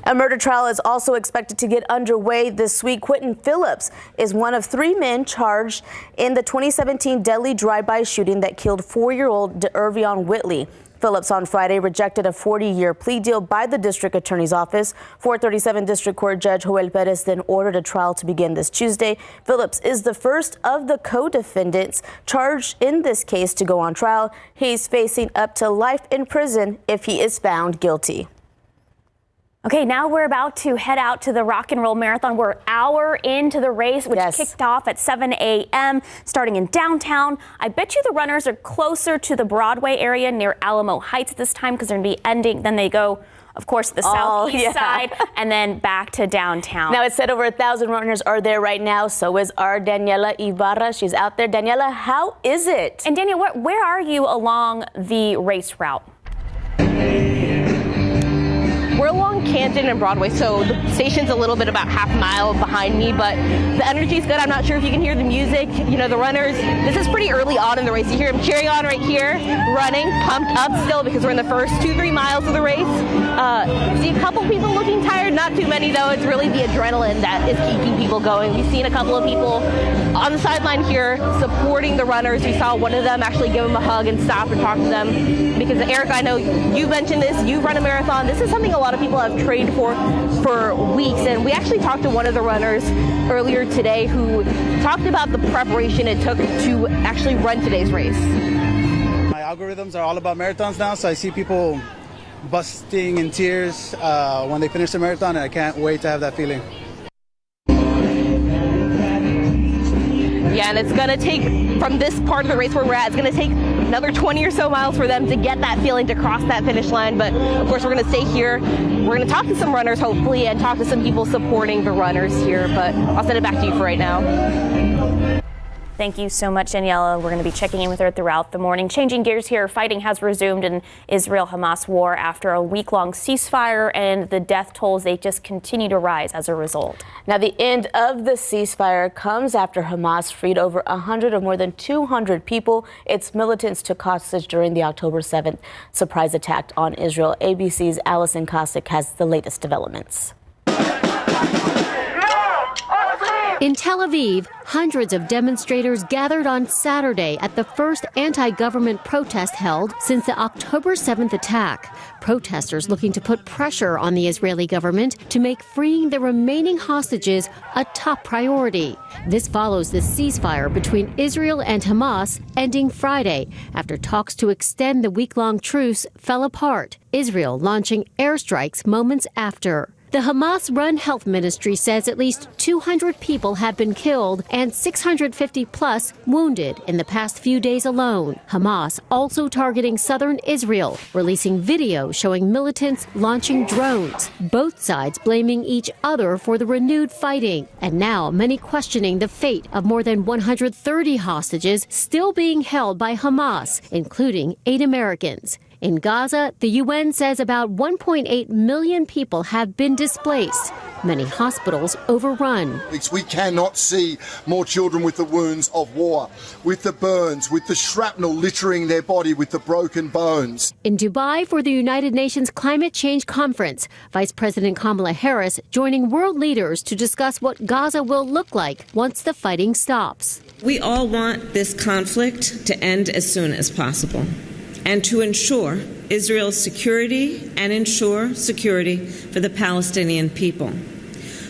A murder trial is also expected to get underway this week. Quentin Phillips is one of 3 men charged in the 2017 deadly drive-by shooting that killed 4-year-old DeIrvion Whitley. Phillips on Friday rejected a 40-year plea deal by the district attorney's office. 437 District Court Judge Joel Perez then ordered a trial to begin this Tuesday. Phillips is the first of the co-defendants charged in this case to go on trial. He's facing up to life in prison if he is found guilty. Okay, now we're about to head out to the Rock and Roll Marathon. We're an hour into the race, which kicked off at 7 a.m., starting in downtown. I bet you the runners are closer to the Broadway area near Alamo Heights this time because they're going to be ending. Then they go, of course, the southeast side and then back to downtown. Now, it said over 1,000 runners are there right now. So is our Daniela Ibarra. She's out there. Daniela, how is it? And Daniela, where are you along the race route? along Canton and Broadway, so the station's a little bit about half a mile behind me, but the energy's good. I'm not sure if you can hear the music. You know, the runners, this is pretty early on in the race. You hear them cheering on right here, running, pumped up still because we're in the first 2-3 miles of the race. See a couple people looking tired, not too many though. It's really the adrenaline that is keeping people going. We've seen a couple of people on the sideline here supporting the runners. We saw one of them actually give them a hug and stop and talk to them because, Eric, I know you mentioned this, you've run a marathon. This is something a lot of people have trained for weeks, and we actually talked to one of the runners earlier today who talked about the preparation it took to actually run today's race. My algorithms are all about marathons now, so I see people busting in tears when they finish the marathon, and I can't wait to have that feeling. Yeah, and it's going to take, from this part of the race where we're at, it's going to take another 20 or so miles for them to get that feeling, to cross that finish line. But of course, we're going to stay here. We're going to talk to some runners, hopefully, and talk to some people supporting the runners here. But I'll send it back to you for right now. Thank you so much, Daniela. We're going to be checking in with her throughout the morning. Changing gears here, fighting has resumed in Israel-Hamas war after a week-long ceasefire, and the death tolls, they just continue to rise as a result. Now, the end of the ceasefire comes after Hamas freed over 100 or more than 200 people its militants took hostage during the October 7th surprise attack on Israel. ABC's Allison Kosick has the latest developments. In Tel Aviv, hundreds of demonstrators gathered on Saturday at the first anti-government protest held since the October 7th attack. Protesters looking to put pressure on the Israeli government to make freeing the remaining hostages a top priority. This follows the ceasefire between Israel and Hamas ending Friday after talks to extend the week-long truce fell apart, Israel launching airstrikes moments after. The Hamas-run health ministry says at least 200 people have been killed and 650 plus wounded in the past few days alone. Hamas also targeting southern Israel, releasing video showing militants launching drones, both sides blaming each other for the renewed fighting. And now many questioning the fate of more than 130 hostages still being held by Hamas, including 8 Americans. In Gaza, the UN says about 1.8 million people have been displaced, many hospitals overrun. We cannot see more children with the wounds of war, with the burns, with the shrapnel littering their body, with the broken bones. In Dubai for the United Nations Climate Change Conference, Vice President Kamala Harris joining world leaders to discuss what Gaza will look like once the fighting stops. We all want this conflict to end as soon as possible, and to ensure Israel's security and ensure security for the Palestinian people.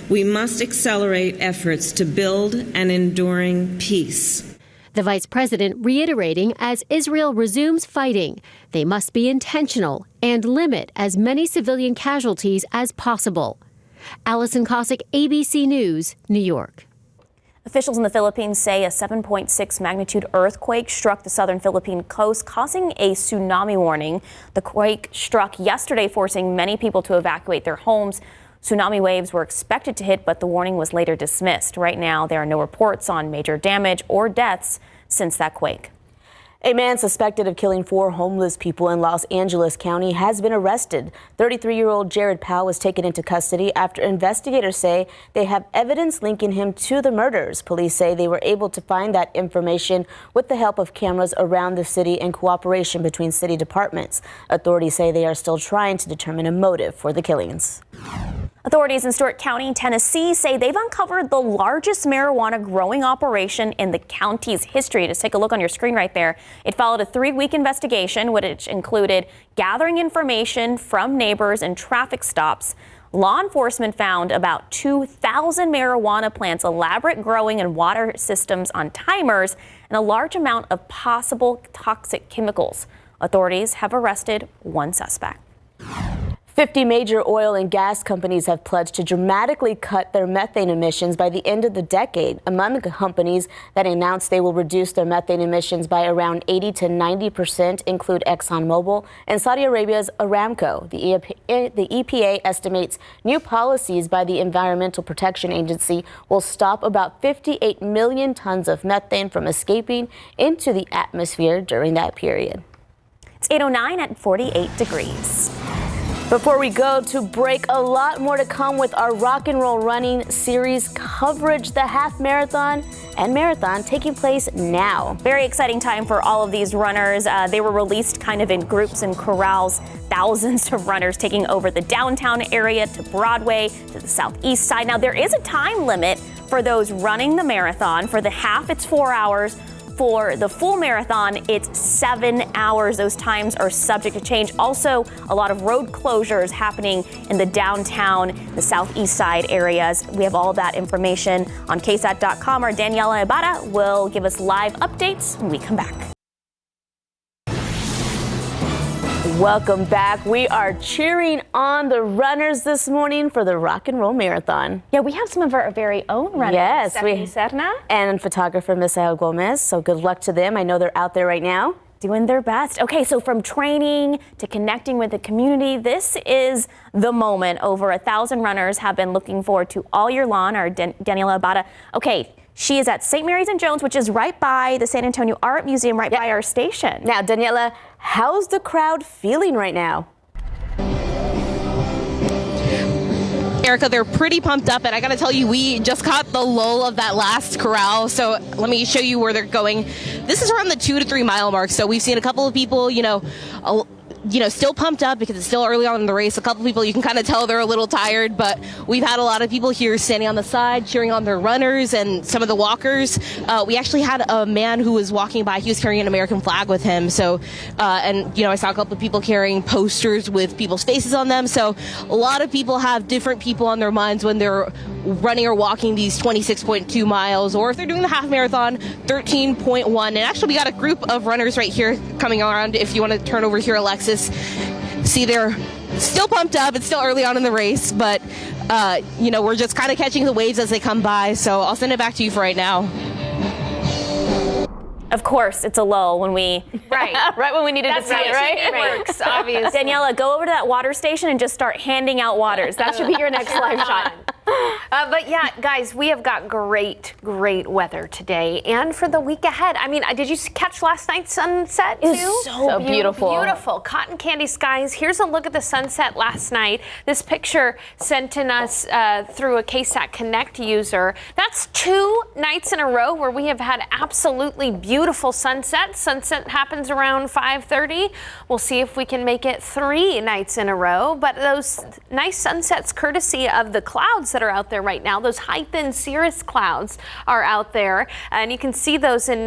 We must accelerate efforts to build an enduring peace. The vice president reiterating as Israel resumes fighting, they must be intentional and limit as many civilian casualties as possible. Allison Kosick, ABC News, New York. Officials in the Philippines say a 7.6 magnitude earthquake struck the southern Philippine coast, causing a tsunami warning. The quake struck yesterday, forcing many people to evacuate their homes. Tsunami waves were expected to hit, but the warning was later dismissed. Right now, there are no reports on major damage or deaths since that quake. A man suspected of killing 4 homeless people in Los Angeles County has been arrested. 33-year-old Jared Powell was taken into custody after investigators say they have evidence linking him to the murders. Police say they were able to find that information with the help of cameras around the city and cooperation between city departments. Authorities say they are still trying to determine a motive for the killings. Authorities in Stewart County, Tennessee say they've uncovered the largest marijuana growing operation in the county's history. Just take a look on your screen right there. It followed a 3-week investigation, which included gathering information from neighbors and traffic stops. Law enforcement found about 2,000 marijuana plants, elaborate growing and water systems on timers, and a large amount of possible toxic chemicals. Authorities have arrested 1 suspect. 50 major oil and gas companies have pledged to dramatically cut their methane emissions by the end of the decade. Among the companies that announced they will reduce their methane emissions by around 80 to 90% include ExxonMobil and Saudi Arabia's Aramco. The EPA estimates new policies by the Environmental Protection Agency will stop about 58 million tons of methane from escaping into the atmosphere during that period. It's 8:09 at 48 degrees. Before we go to break, a lot more to come with our Rock and Roll Running series coverage. The half marathon and marathon taking place now. Very exciting time for all of these runners. They were released kind of in groups and corrals. Thousands of runners taking over the downtown area to Broadway, to the southeast side. Now, there is a time limit for those running the marathon. For the half, it's 4 hours. For the full marathon, it's 7 hours. Those times are subject to change. Also, a lot of road closures happening in the downtown, the southeast side areas. We have all that information on KSAT.com. Our Daniela Ibarra will give us live updates when we come back. Welcome back. We are cheering on the runners this morning for the Rock and Roll Marathon. Yeah, we have some of our very own runners. Yes, Serna and photographer Misael Gomez. So good luck to them. I know they're out there right now. Doing their best. Okay, so from training to connecting with the community, this is the moment. Over 1,000 runners have been looking forward to all year long. Our Daniela Ibarra. Okay. She is at St. Mary's and Jones, which is right by the San Antonio Art Museum, right by our station. Now, Daniela, how's the crowd feeling right now? Erica, they're pretty pumped up, and I gotta tell you, we just caught the lull of that last corral, so let me show you where they're going. This is around the 2 to 3 mile mark, so we've seen a couple of people, still pumped up because it's still early on in the race. A couple people, you can kind of tell they're a little tired, but we've had a lot of people here standing on the side, cheering on their runners and some of the walkers. We actually had a man who was walking by. He was carrying an American flag with him. So, I saw a couple of people carrying posters with people's faces on them. So a lot of people have different people on their minds when they're running or walking these 26.2 miles, or if they're doing the half marathon, 13.1. And actually, we got a group of runners right here coming around. If you want to turn over here, Alexis. See, they're still pumped up. It's still early on in the race, but, we're just kind of catching the waves as they come by. So I'll send it back to you for right now. Of course, it's a lull when we right when we needed to see it, right? It works, obviously. Daniela, go over to that water station and just start handing out waters. That should be your next live shot. But yeah, guys, we have got great weather today and for the week ahead. I mean, did you catch last night's sunset too? It was so beautiful. Beautiful. Cotton candy skies. Here's a look at the sunset last night. This picture sent in us through a KSAT Connect user. That's 2 nights in a row where we have had absolutely beautiful sunsets. Sunset happens around 5:30. We'll see if we can make it 3 nights in a row. But those nice sunsets, courtesy of the clouds that are out there right now. Those high thin cirrus clouds are out there, and you can see those in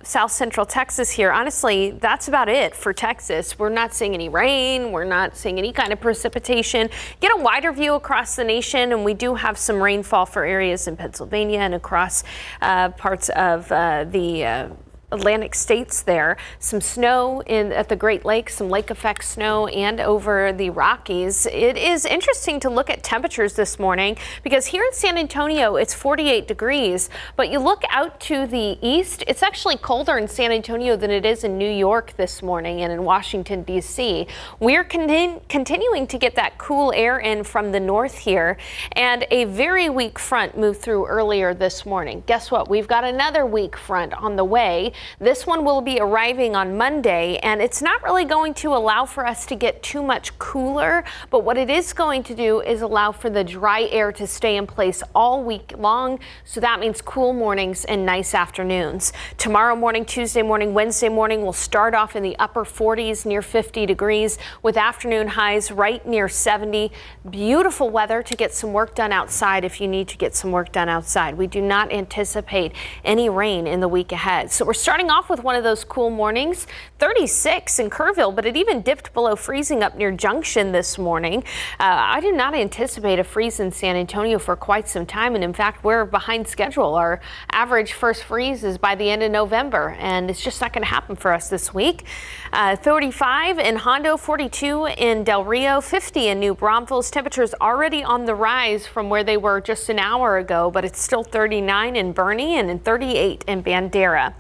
south central Texas here. Honestly, that's about it for Texas. We're not seeing any rain. We're not seeing any kind of precipitation. Get a wider view across the nation, and we do have some rainfall for areas in Pennsylvania and across parts of the Atlantic states there. Some snow at the Great Lakes, some lake effect snow, and over the Rockies. It is interesting to look at temperatures this morning because here in San Antonio it's 48 degrees, but you look out to the east, it's actually colder in San Antonio than it is in New York this morning and in Washington, D.C. We're continuing to get that cool air in from the north here, and a very weak front moved through earlier this morning. Guess what? We've got another weak front on the way. This one will be arriving on Monday, and it's not really going to allow for us to get too much cooler, but what it is going to do is allow for the dry air to stay in place all week long, so that means cool mornings and nice afternoons. Tomorrow morning, Tuesday morning, Wednesday morning, we'll start off in the upper 40s, near 50 degrees, with afternoon highs right near 70. Beautiful weather to get some work done outside if you need to get some work done outside. We do not anticipate any rain in the week ahead. So we're starting off with one of those cool mornings, 36 in Kerrville, but it even dipped below freezing up near Junction this morning. I do not anticipate a freeze in San Antonio for quite some time, and in fact, we're behind schedule. Our average first freeze is by the end of November, and it's just not going to happen for us this week. 35 in Hondo, 42 in Del Rio, 50 in New Braunfels. Temperatures already on the rise from where they were just an hour ago, but it's still 39 in Bernie and in 38 in Bandera.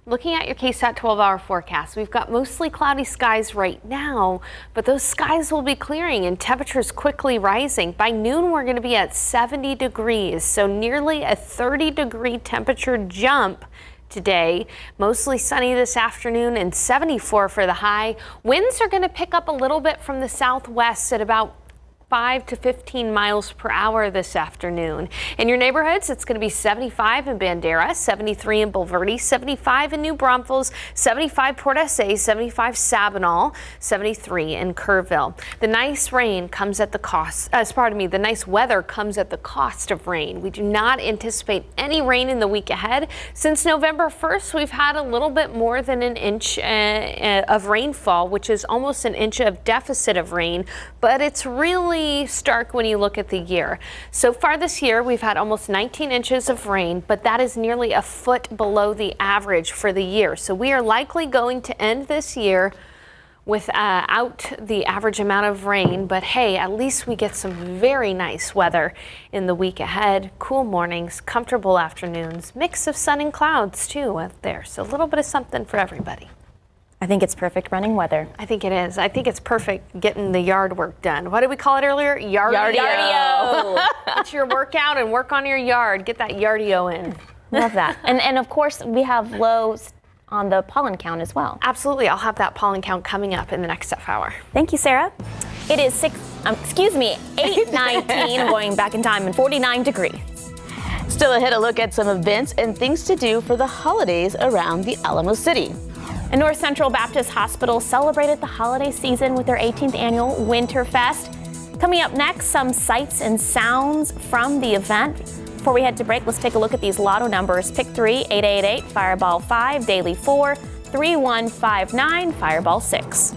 Looking at your KSAT 12-hour forecast, we've got mostly cloudy skies right now, but those skies will be clearing and temperatures quickly rising. By noon, we're going to be at 70 degrees, so nearly a 30-degree temperature jump today. Mostly sunny this afternoon and 74 for the high. Winds are going to pick up a little bit from the southwest at about 5 to 15 miles per hour this afternoon. In your neighborhoods, it's going to be 75 in Bandera, 73 in Bulverde, 75 in New Braunfels, 75 Port SA, 75 Sabinal, 73 in Kerrville. The nice rain comes at the cost, the nice weather comes at the cost of rain. We do not anticipate any rain in the week ahead. Since November 1st, we've had a little bit more than an inch of rainfall, which is almost an inch of deficit of rain, but it's really stark when you look at the year. So far this year, we've had almost 19 inches of rain, but that is nearly a foot below the average for the year. So we are likely going to end this year without the average amount of rain, but hey, at least we get some very nice weather in the week ahead. Cool mornings, comfortable afternoons, mix of sun and clouds too out there. So a little bit of something for everybody. I think it's perfect running weather. I think it is. I think it's perfect getting the yard work done. What did we call it earlier? Yardio. Get your workout and work on your yard. Get that yardio in. Love that. And of course, we have lows on the pollen count as well. Absolutely. I'll have that pollen count coming up in the next half hour. Thank you, Sarah. It is 8:19. I'm going back in time and 49 degrees. Still ahead, a look at some events and things to do for the holidays around the Alamo City. And North Central Baptist Hospital celebrated the holiday season with their 18th annual Winter Fest. Coming up next, some sights and sounds from the event. Before we head to break, let's take a look at these lotto numbers. Pick 3, 888, Fireball 5, Daily 4, 3159, Fireball 6.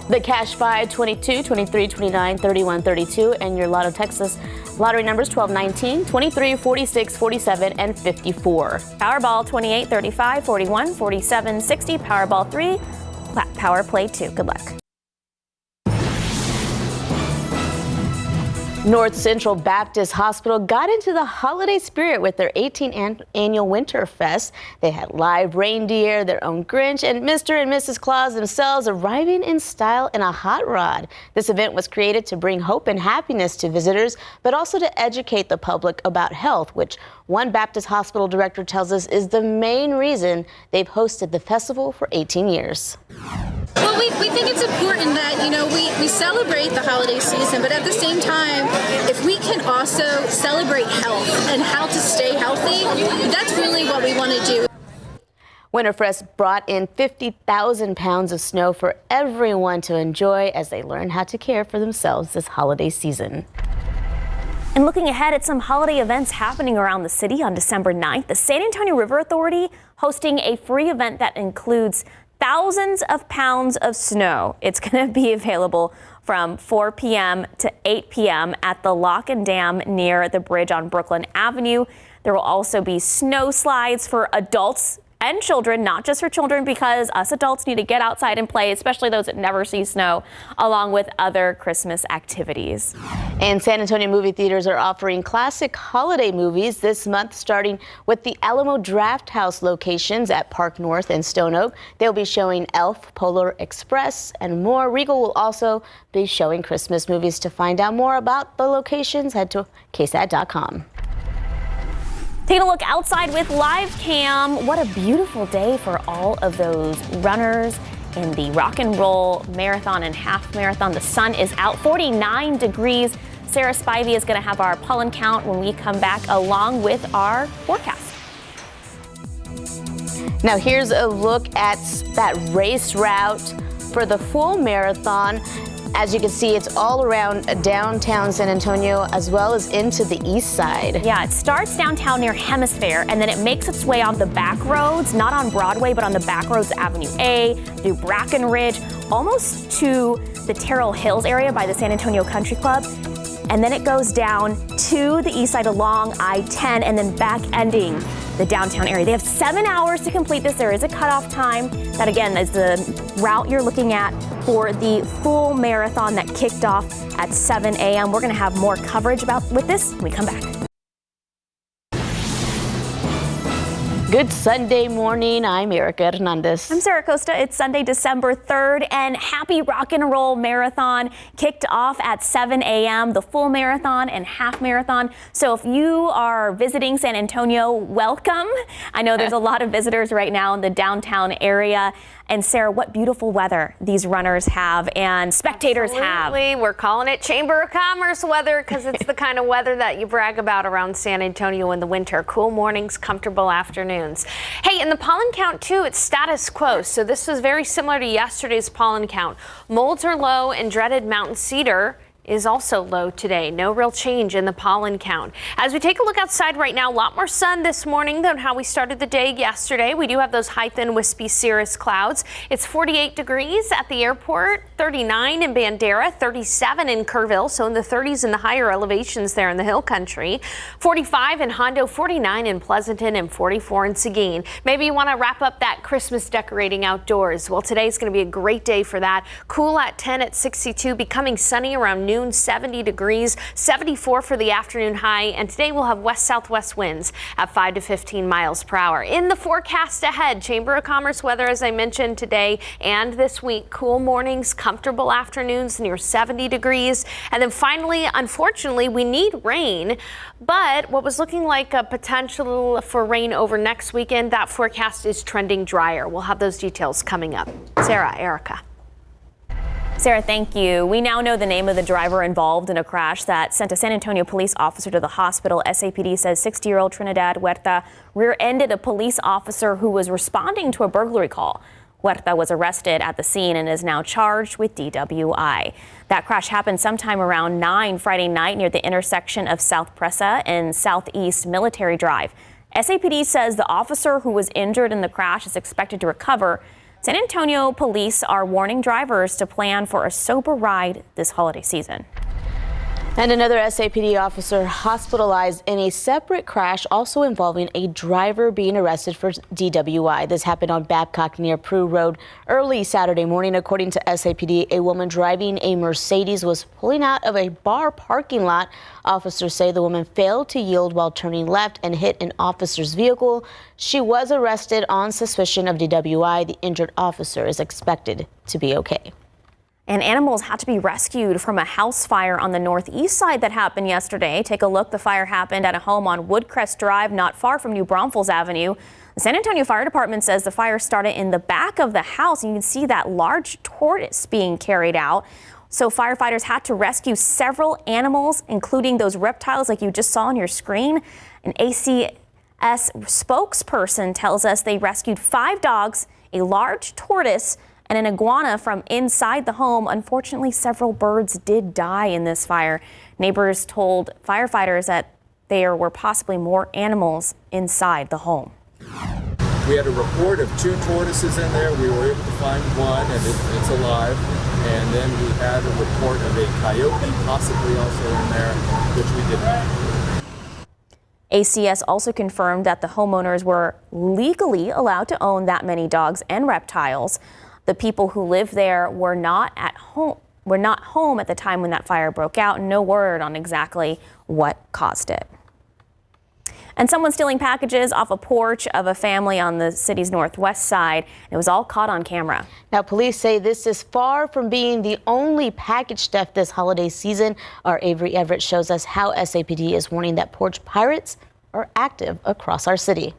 The cash 5, 22, 23, 29, 31, 32, and your Lotto Texas lottery numbers 12, 19, 23, 46, 47, and 54. Powerball 28, 35, 41, 47, 60, Powerball 3, Power Play 2. Good luck. North Central Baptist Hospital got into the holiday spirit with their 18th annual Winter Fest. They had live reindeer, their own Grinch, and Mr. and Mrs. Claus themselves arriving in style in a hot rod. This event was created to bring hope and happiness to visitors, but also to educate the public about health, which one Baptist hospital director tells us is the main reason they've hosted the festival for 18 years. Well, we think it's important that, we celebrate the holiday season, but at the same time, if we can also celebrate health and how to stay healthy, that's really what we want to do. Winterfest brought in 50,000 pounds of snow for everyone to enjoy as they learn how to care for themselves this holiday season. And looking ahead at some holiday events happening around the city on December 9th, the San Antonio River Authority hosting a free event that includes thousands of pounds of snow. It's going to be available from 4 p.m. to 8 p.m. at the Lock and Dam near the bridge on Brooklyn Avenue. There will also be snow slides for adults and children, not just for children, because us adults need to get outside and play, especially those that never see snow, along with other Christmas activities. And San Antonio movie theaters are offering classic holiday movies this month, starting with the Alamo Draft House locations at Park North and Stone Oak. They'll be showing Elf, Polar Express, and more. Regal will also be showing Christmas movies. To find out more about the locations, head to KSAT.com. Taking a look outside with live cam. What a beautiful day for all of those runners in the rock and roll marathon and half marathon. The sun is out, 49 degrees. Sarah Spivey is going to have our pollen count when we come back, along with our forecast. Now here's a look at that race route for the full marathon. As you can see, it's all around downtown San Antonio as well as into the east side. Yeah, it starts downtown near Hemisphere and then it makes its way on the back roads, not on Broadway, but on the back roads, Avenue A, through Brackenridge, almost to the Terrell Hills area by the San Antonio Country Club. And then it goes down to the east side along I-10 and then back ending the downtown area. They have 7 hours to complete this. There is a cutoff time. That again is the route you're looking at for the full marathon that kicked off at 7 a.m. We're going to have more coverage with this when we come back. Good Sunday morning. I'm Erica Hernandez. I'm Sarah Costa. It's Sunday, December 3rd, and happy rock and roll marathon kicked off at 7 a.m., the full marathon and half marathon. So if you are visiting San Antonio, welcome. I know there's a lot of visitors right now in the downtown area. And Sarah, what beautiful weather these runners have and spectators have. We're calling it Chamber of Commerce weather because it's the kind of weather that you brag about around San Antonio in the winter. Cool mornings, comfortable afternoons. Hey, in the pollen count too, it's status quo. So this was very similar to yesterday's pollen count. Molds are low and dreaded mountain cedar is also low today. No real change in the pollen count. As we take a look outside right now, a lot more sun this morning than how we started the day yesterday. We do have those high, thin, wispy cirrus clouds. It's 48 degrees at the airport, 39 in Bandera, 37 in Kerrville, so in the 30s in the higher elevations there in the hill country, 45 in Hondo, 49 in Pleasanton, and 44 in Seguin. Maybe you want to wrap up that Christmas decorating outdoors. Well, today's going to be a great day for that. Cool at 10 at 62, becoming sunny around noon. 70 degrees, 74 for the afternoon high, and today we'll have west-southwest winds at 5 to 15 miles per hour. In the forecast ahead, Chamber of Commerce weather, as I mentioned today and this week, cool mornings, comfortable afternoons near 70 degrees, and then finally, unfortunately, we need rain, but what was looking like a potential for rain over next weekend, that forecast is trending drier. We'll have those details coming up. Sarah, Erica. Sarah, thank you. We now know the name of the driver involved in a crash that sent a San Antonio police officer to the hospital. SAPD says 60-year-old Trinidad Huerta rear-ended a police officer who was responding to a burglary call. Huerta was arrested at the scene and is now charged with DWI. That crash happened sometime around 9 Friday night near the intersection of South Presa and Southeast Military Drive. SAPD says the officer who was injured in the crash is expected to recover. San Antonio police are warning drivers to plan for a sober ride this holiday season. And another SAPD officer hospitalized in a separate crash, also involving a driver being arrested for DWI. This happened on Babcock near Prue Road early Saturday morning. According to SAPD, a woman driving a Mercedes was pulling out of a bar parking lot. Officers say the woman failed to yield while turning left and hit an officer's vehicle. She was arrested on suspicion of DWI. The injured officer is expected to be okay. And animals had to be rescued from a house fire on the northeast side that happened yesterday. Take a look. The fire happened at a home on Woodcrest Drive, not far from New Braunfels Avenue. The San Antonio Fire Department says the fire started in the back of the house. You can see that large tortoise being carried out. So firefighters had to rescue several animals, including those reptiles like you just saw on your screen. An ACS spokesperson tells us they rescued 5 dogs, a large tortoise, and an iguana from inside the home. Unfortunately, several birds did die in this fire. Neighbors told firefighters that there were possibly more animals inside the home. We had a report of 2 tortoises in there. We were able to find one, and it's alive. And then we had a report of a coyote possibly also in there, which we did not. ACS also confirmed that the homeowners were legally allowed to own that many dogs and reptiles. The people who live there were not home at the time when that fire broke out. No word on exactly what caused it. And someone stealing packages off a porch of a family on the city's northwest side. It was all caught on camera. Now, police say this is far from being the only package theft this holiday season. Our Avery Everett shows us how SAPD is warning that porch pirates are active across our city.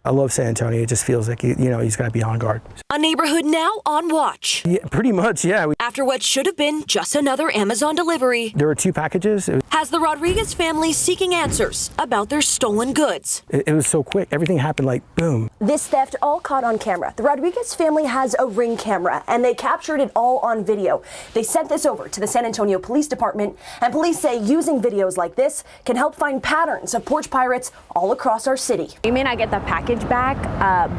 I love San Antonio. It just feels like, he's got to be on guard. A neighborhood now on watch. Yeah, pretty much, yeah. After what should have been just another Amazon delivery. There were 2 packages. Has the Rodriguez family seeking answers about their stolen goods. It was so quick. Everything happened like boom. This theft all caught on camera. The Rodriguez family has a Ring camera, and they captured it all on video. They sent this over to the San Antonio Police Department, and police say using videos like this can help find patterns of porch pirates all across our city. We may not get the package back,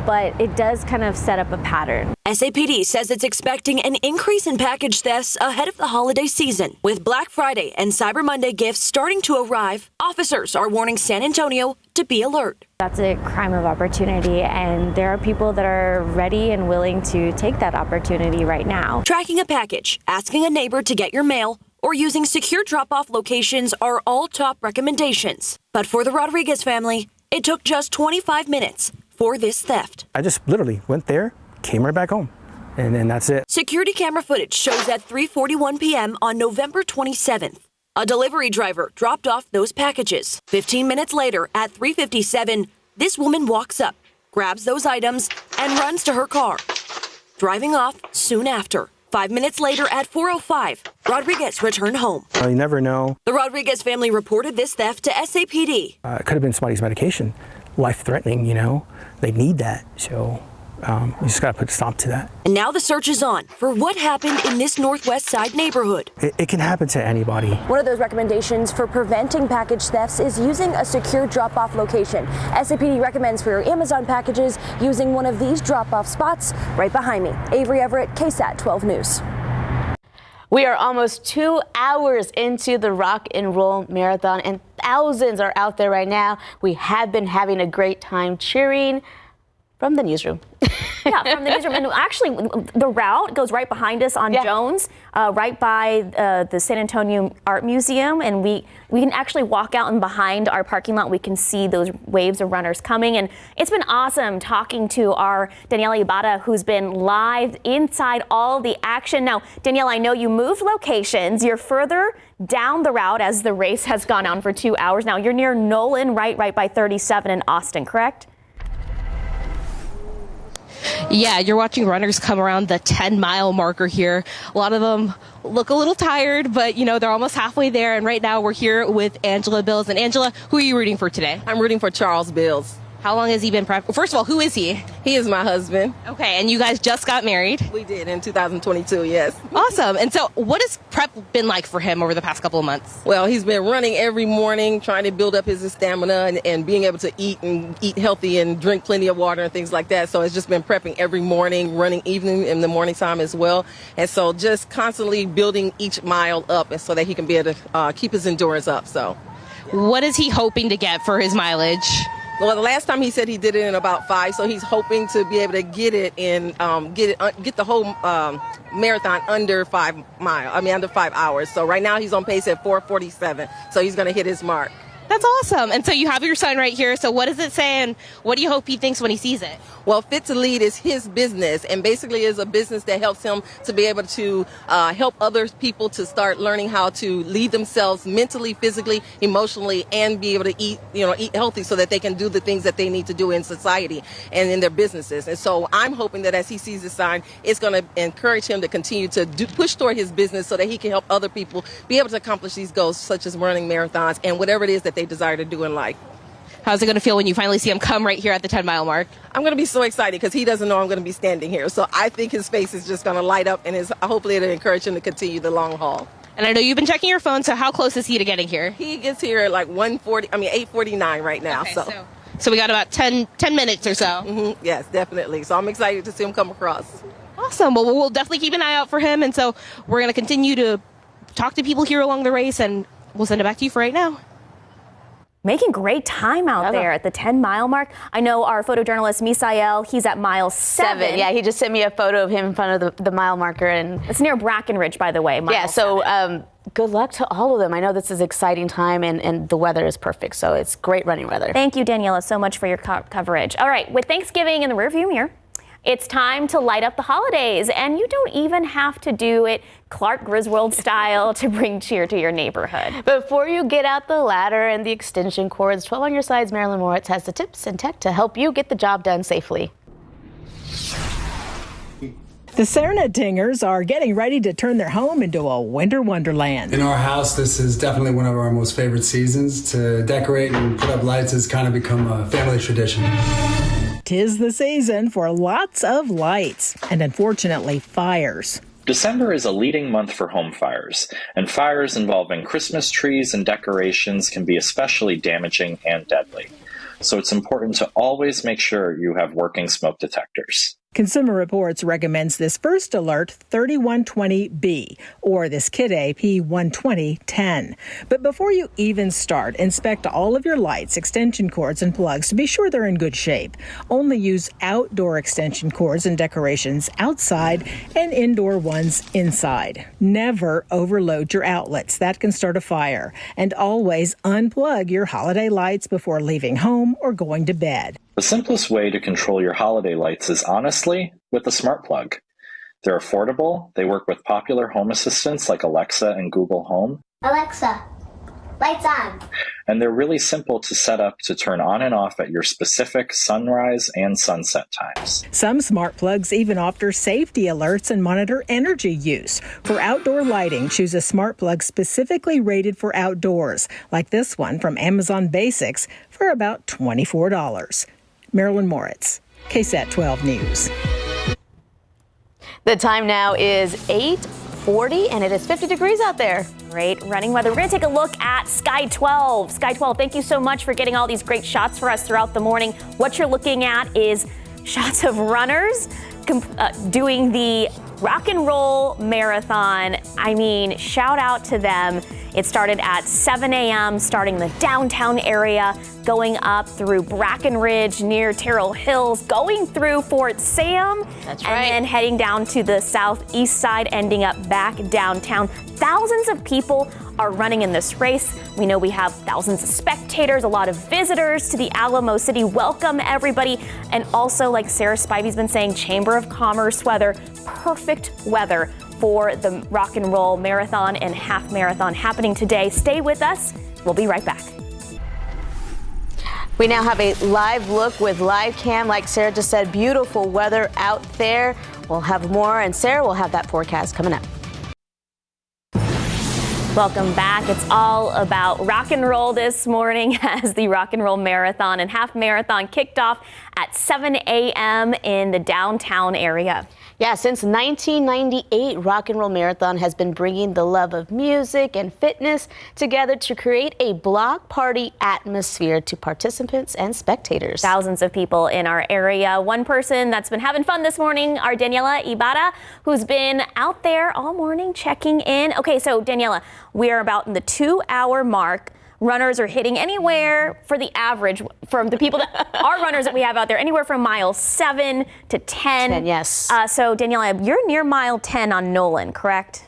but it does kind of set up a pattern. SAPD says it's expecting an increase in package thefts ahead of the holiday season. With Black Friday and Cyber Monday gifts starting to arrive, officers are warning San Antonio to be alert. That's a crime of opportunity, and there are people that are ready and willing to take that opportunity right now. Tracking a package, asking a neighbor to get your mail, or using secure drop-off locations are all top recommendations. But for the Rodriguez family, it took just 25 minutes for this theft. I just literally went there, came right back home, and then that's it. Security camera footage shows at 3:41 p.m. on November 27th. A delivery driver dropped off those packages. 15 minutes later, at 3:57, this woman walks up, grabs those items, and runs to her car. Driving off soon after. 5 minutes later, at 4:05, Rodriguez returned home. You never know. The Rodriguez family reported this theft to SAPD. It could have been somebody's medication, life-threatening, you know. They need that, so you just got to put a stop to that. And now the search is on for what happened in this Northwest Side neighborhood. It can happen to anybody. One of those recommendations for preventing package thefts is using a secure drop-off location. SAPD recommends for your Amazon packages using one of these drop-off spots right behind me. Avery Everett, KSAT 12 News. We are almost 2 hours into the Rock and Roll Marathon, and thousands are out there right now. We have been having a great time cheering from the newsroom. Yeah, from the newsroom. And actually, the route goes right behind us on Jones, right by the San Antonio Art Museum. And we can actually walk out, and behind our parking lot, we can see those waves of runners coming. And it's been awesome talking to our Danielle Ibarra, who's been live inside all the action. Now, Danielle, I know you moved locations. You're further down the route as the race has gone on for 2 hours. Now, you're near Nolan, right by 37 in Austin, correct? Yeah, you're watching runners come around the 10-mile marker here. A lot of them look a little tired, but, you know, they're almost halfway there. And right now we're here with Angela Bills. And Angela, who are you rooting for today? I'm rooting for Charles Bills. How long has he been prepping? First of all, who is he? He is my husband. Okay, and you guys just got married? We did in 2022, yes. Awesome. And so what has prep been like for him over the past couple of months? Well, he's been running every morning, trying to build up his stamina and being able to eat healthy and drink plenty of water and things like that. So it's just been prepping every morning, running evening in the morning time as well. And so just constantly building each mile up and so that he can be able to keep his endurance up. So what is he hoping to get for his mileage? Well, the last time he said he did it in about 5, so he's hoping to be able to get it in, get the whole marathon under 5 hours. So right now he's on pace at 4:47, so he's going to hit his mark. That's awesome. And so you have your sign right here. So what does it say, and what do you hope he thinks when he sees it? Well, Fit to Lead is his business, and basically is a business that helps him to be able to help other people to start learning how to lead themselves mentally, physically, emotionally, and be able to eat healthy so that they can do the things that they need to do in society and in their businesses. And so I'm hoping that as he sees the sign, it's going to encourage him to continue to push toward his business so that he can help other people be able to accomplish these goals, such as running marathons and whatever it is that they desire to do in life. How's it going to feel when you finally see him come right here at the 10-mile mark? I'm going to be so excited because he doesn't know I'm going to be standing here. So I think his face is just going to light up, and hopefully it'll encourage him to continue the long haul. And I know you've been checking your phone, so how close is he to getting here? He gets here at like 8:49 right now. Okay, so we got about 10 minutes or so. Mm-hmm. Yes, definitely. So I'm excited to see him come across. Awesome. Well, we'll definitely keep an eye out for him. And so we're going to continue to talk to people here along the race, and we'll send it back to you for right now. Making great time out there at the 10-mile mark. I know our photojournalist, Misael, he's at mile 7. Yeah, he just sent me a photo of him in front of the mile marker. And it's near Brackenridge, by the way. So good luck to all of them. I know this is exciting time, and the weather is perfect, so it's great running weather. Thank you, Daniela, so much for your coverage. All right, with Thanksgiving in the rearview mirror, it's time to light up the holidays, and you don't even have to do it Clark Griswold style to bring cheer to your neighborhood. Before you get out the ladder and the extension cords, 12 on Your Side's Marilyn Moritz has the tips and tech to help you get the job done safely. The Serna-Dingers are getting ready to turn their home into a winter wonderland. In our house, this is definitely one of our most favorite seasons. To decorate and put up lights has kind of become a family tradition. 'Tis the season for lots of lights and, unfortunately, fires. December is a leading month for home fires, and fires involving Christmas trees and decorations can be especially damaging and deadly. So it's important to always make sure you have working smoke detectors. Consumer Reports recommends this first alert 3120B or this Kid-A P12010. But before you even start, inspect all of your lights, extension cords, and plugs to be sure they're in good shape. Only use outdoor extension cords and decorations outside and indoor ones inside. Never overload your outlets. That can start a fire. And always unplug your holiday lights before leaving home or going to bed. The simplest way to control your holiday lights is honestly with a smart plug. They're affordable, they work with popular home assistants like Alexa and Google Home. Alexa, lights on. And they're really simple to set up to turn on and off at your specific sunrise and sunset times. Some smart plugs even offer safety alerts and monitor energy use. For outdoor lighting, choose a smart plug specifically rated for outdoors, like this one from Amazon Basics for about $24. Marilyn Moritz, KSAT 12 News. The time now is 8:40 and it is 50 degrees out there. Great running weather. We're going to take a look at Sky 12. Sky 12, thank you so much for getting all these great shots for us throughout the morning. What you're looking at is shots of runners doing the rock and roll marathon. I mean, shout out to them. It started at 7 a.m., starting the downtown area, going up through Brackenridge near Terrell Hills, going through Fort Sam. That's and right. then heading down to the southeast side, ending up back downtown. Thousands of people are running in this race. We know we have thousands of spectators, a lot of visitors to the Alamo City. Welcome, everybody. And also, like Sarah Spivey's been saying, Chamber of Commerce weather, perfect weather for the rock and roll marathon and half marathon happening today. Stay with us. We'll be right back. We now have a live look with live cam. Like Sarah just said, beautiful weather out there. We'll have more, and Sarah will have that forecast coming up. Welcome back. It's all about rock and roll this morning as the rock and roll marathon and half marathon kicked off at 7 a.m. in the downtown area. Yeah, since 1998, Rock and Roll Marathon has been bringing the love of music and fitness together to create a block party atmosphere to participants and spectators. Thousands of people in our area. One person that's been having fun this morning, our Daniela Ibarra, who's been out there all morning checking in. Okay, so Daniela, we're about in the 2-hour mark. Runners are hitting anywhere for the average from the people that are runners that we have out there, anywhere from mile 7 to 10. 10, yes. So Daniela, you're near mile 10 on Nolan, correct?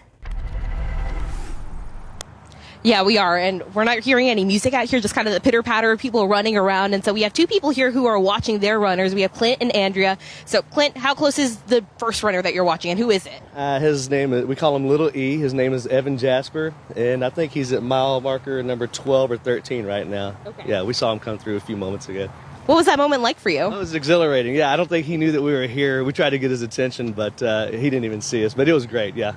Yeah, we are, and we're not hearing any music out here, just kind of the pitter-patter of people running around. And so we have two people here who are watching their runners. We have Clint and Andrea. So, Clint, how close is the first runner that you're watching, and who is it? His name is, we call him Little E. His name is Evan Jasper, and I think he's at mile marker number 12 or 13 right now. Okay. Yeah, we saw him come through a few moments ago. What was that moment like for you? It was exhilarating. Yeah, I don't think he knew that we were here. We tried to get his attention, but he didn't even see us. But it was great, yeah.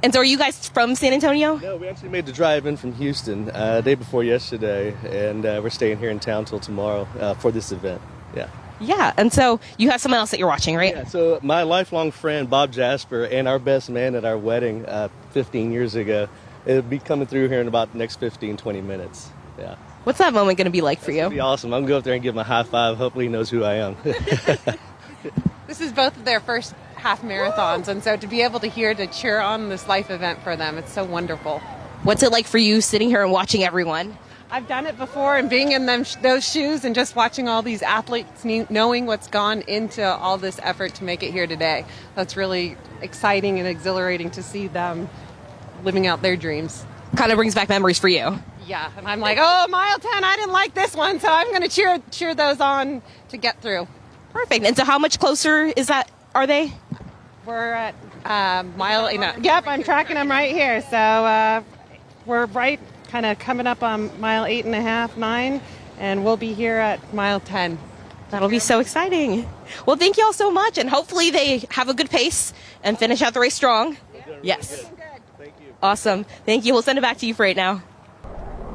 And so are you guys from San Antonio? No, we actually made the drive in from Houston day before yesterday, and we're staying here in town till tomorrow for this event. Yeah. Yeah, and so you have someone else that you're watching, right? Yeah, so my lifelong friend, Bob Jasper, and our best man at our wedding 15 years ago, it'll be coming through here in about the next 15, 20 minutes. Yeah. What's that moment going to be like for you? It'll be awesome. I'm going to go up there and give him a high five. Hopefully he knows who I am. This is both of their first half marathons, and so to be able to cheer on this life event for them, it's so wonderful. What's it like for you sitting here and watching everyone? I've done it before, and being in those shoes and just watching all these athletes, knowing what's gone into all this effort to make it here today, that's really exciting and exhilarating to see them living out their dreams. Kind of brings back memories for you. Yeah, and I'm like, oh, mile 10, I didn't like this one, so I'm going to cheer those on to get through. Perfect. And so how much closer are they? We're at mile 8. Yep, I'm tracking them right here. So we're right kind of coming up on mile 8.5, 9, and we'll be here at mile 10. That'll be so exciting. Well, thank you all so much, and hopefully they have a good pace and finish out the race strong. Yes. Thank you. Awesome. Thank you. We'll send it back to you for right now.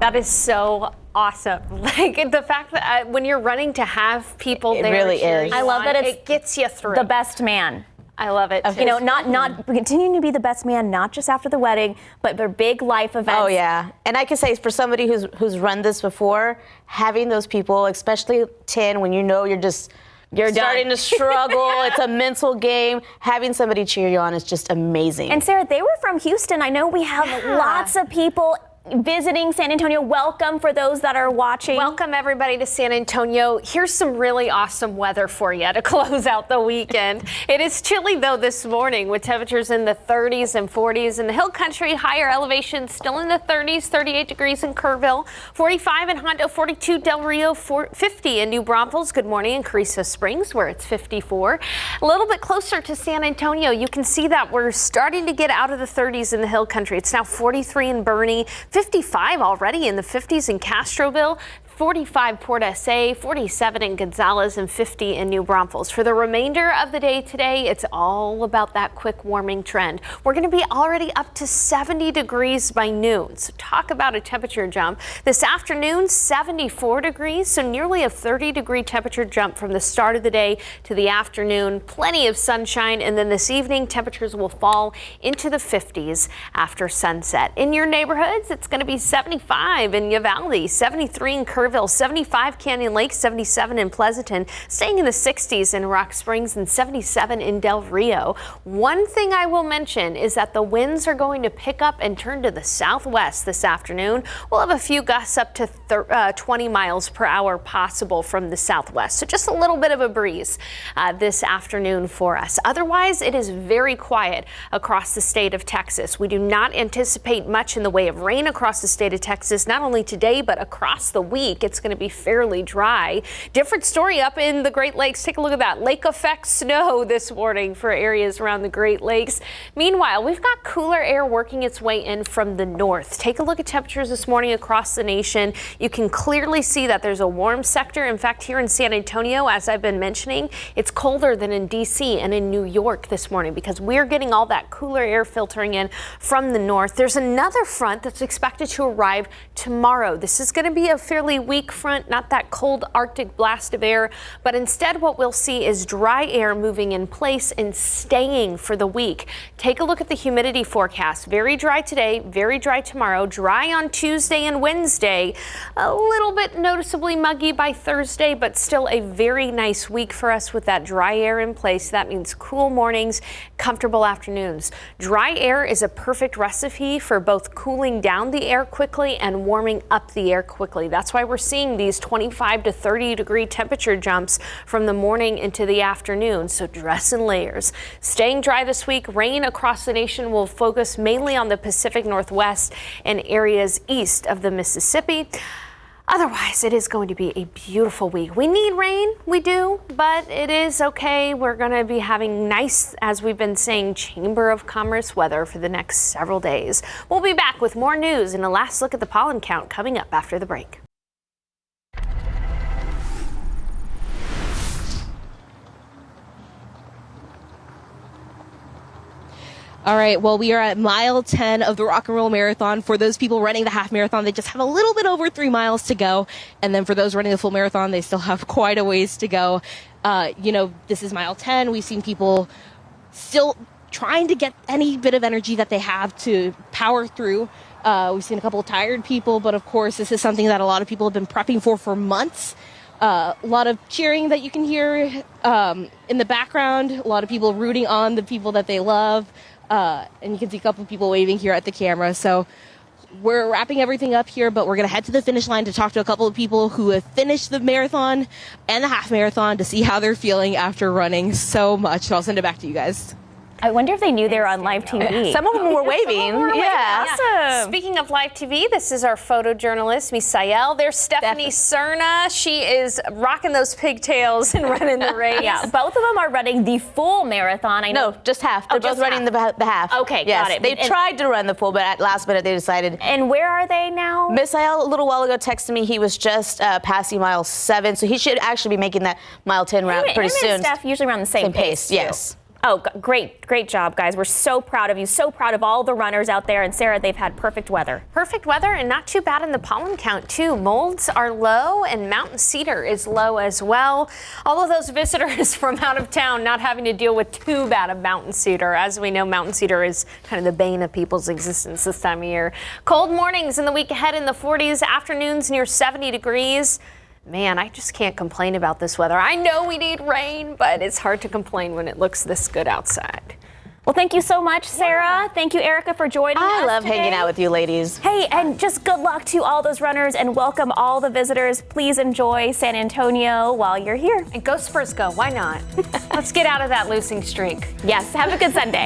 That is so awesome. Like the fact that when you're running to have people It there really cheering is. I love you that on, it's it gets you through. the best man. I love it. You know, not continuing to be the best man, not just after the wedding, but their big life events. Oh yeah, and I can say for somebody who's run this before, having those people, especially 10, when you know you're starting to struggle, it's a mental game. Having somebody cheer you on is just amazing. And Sarah, they were from Houston. I know we have lots of people visiting San Antonio, welcome for those that are watching. Welcome everybody to San Antonio. Here's some really awesome weather for you to close out the weekend. It is chilly though this morning with temperatures in the 30s and 40s in the hill country. Higher elevations still in the 30s, 38 degrees in Kerrville, 45 in Hondo, 42 Del Rio, 50 in New Braunfels. Good morning in Carrizo Springs where it's 54. A little bit closer to San Antonio, you can see that we're starting to get out of the 30s in the hill country. It's now 43 in Boerne, 55 already in the 50s in Castroville, 45 Port SA, 47 in Gonzales, and 50 in New Braunfels. For the remainder of the day today, it's all about that quick warming trend. We're going to be already up to 70 degrees by noon. So talk about a temperature jump. This afternoon, 74 degrees, so nearly a 30-degree temperature jump from the start of the day to the afternoon. Plenty of sunshine, and then this evening, temperatures will fall into the 50s after sunset. In your neighborhoods, it's going to be 75 in Uvalde, 73 in Kerrville, 75 Canyon Lake, 77 in Pleasanton, staying in the 60s in Rock Springs, and 77 in Del Rio. One thing I will mention is that the winds are going to pick up and turn to the southwest this afternoon. We'll have a few gusts up to 20 miles per hour possible from the southwest. So just a little bit of a breeze this afternoon for us. Otherwise, it is very quiet across the state of Texas. We do not anticipate much in the way of rain across the state of Texas, not only today, but across the week. It's going to be fairly dry. Different story up in the Great Lakes. Take a look at that. Lake effect snow this morning for areas around the Great Lakes. Meanwhile, we've got cooler air working its way in from the north. Take a look at temperatures this morning across the nation. You can clearly see that there's a warm sector. In fact, here in San Antonio, as I've been mentioning, it's colder than in DC and in New York this morning because we're getting all that cooler air filtering in from the north. There's another front that's expected to arrive tomorrow. This is going to be a fairly weak front, not that cold Arctic blast of air, but instead what we'll see is dry air moving in place and staying for the week. Take a look at the humidity forecast. Very dry today, very dry tomorrow, dry on Tuesday and Wednesday, a little bit noticeably muggy by Thursday, but still a very nice week for us with that dry air in place. That means cool mornings, comfortable afternoons. Dry air is a perfect recipe for both cooling down the air quickly and warming up the air quickly. That's why we're seeing these 25 to 30 degree temperature jumps from the morning into the afternoon. So dress in layers. Staying dry this week. Rain across the nation will focus mainly on the Pacific Northwest and areas east of the Mississippi. Otherwise, it is going to be a beautiful week. We need rain, we do, but it is okay. We're going to be having nice, as we've been saying, Chamber of Commerce weather for the next several days. We'll be back with more news and a last look at the pollen count coming up after the break. All right, well, we are at mile 10 of the Rock and Roll Marathon. For those people running the half marathon, they just have a little bit over 3 miles to go. And then for those running the full marathon, they still have quite a ways to go. This is mile 10. We've seen people still trying to get any bit of energy that they have to power through. We've seen a couple of tired people, but of course, this is something that a lot of people have been prepping for months. A lot of cheering that you can hear in the background. A lot of people rooting on the people that they love. And you can see a couple of people waving here at the camera. So we're wrapping everything up here, but we're going to head to the finish line to talk to a couple of people who have finished the marathon and the half marathon to see how they're feeling after running so much. I'll send it back to you guys. I wonder if they knew they were on live TV. Some of them were waving. Yeah. Awesome. Speaking of live TV, this is our photojournalist, Misael. There's Stephanie Cerna. She is rocking those pigtails and running the race. Yeah, both of them are running the full marathon. I know. No, just half. They're both running the half. Okay, yes, got it. They tried to run the full, but at last minute they decided. And where are they now? Misael, a little while ago, texted me he was just passing mile 7, so he should actually be making that mile 10 route pretty soon. And Steph usually run the same pace. Yes. Oh, great job, guys. We're so proud of you, so proud of all the runners out there. And Sarah, they've had perfect weather. Perfect weather and not too bad in the pollen count, too. Molds are low and mountain cedar is low as well. All of those visitors from out of town not having to deal with too bad of mountain cedar. As we know, mountain cedar is kind of the bane of people's existence this time of year. Cold mornings in the week ahead in the 40s, afternoons near 70 degrees. Man, I just can't complain about this weather. I know we need rain, but it's hard to complain when it looks this good outside. Well, thank you so much, Sarah. Thank you, Erica, for joining us. I love today. hanging out with you ladies. Hey, and just good luck to all those runners and welcome all the visitors. Please enjoy San Antonio while you're here. And go Spurs, go. Why not? Let's get out of that losing streak. Yes, have a good Sunday.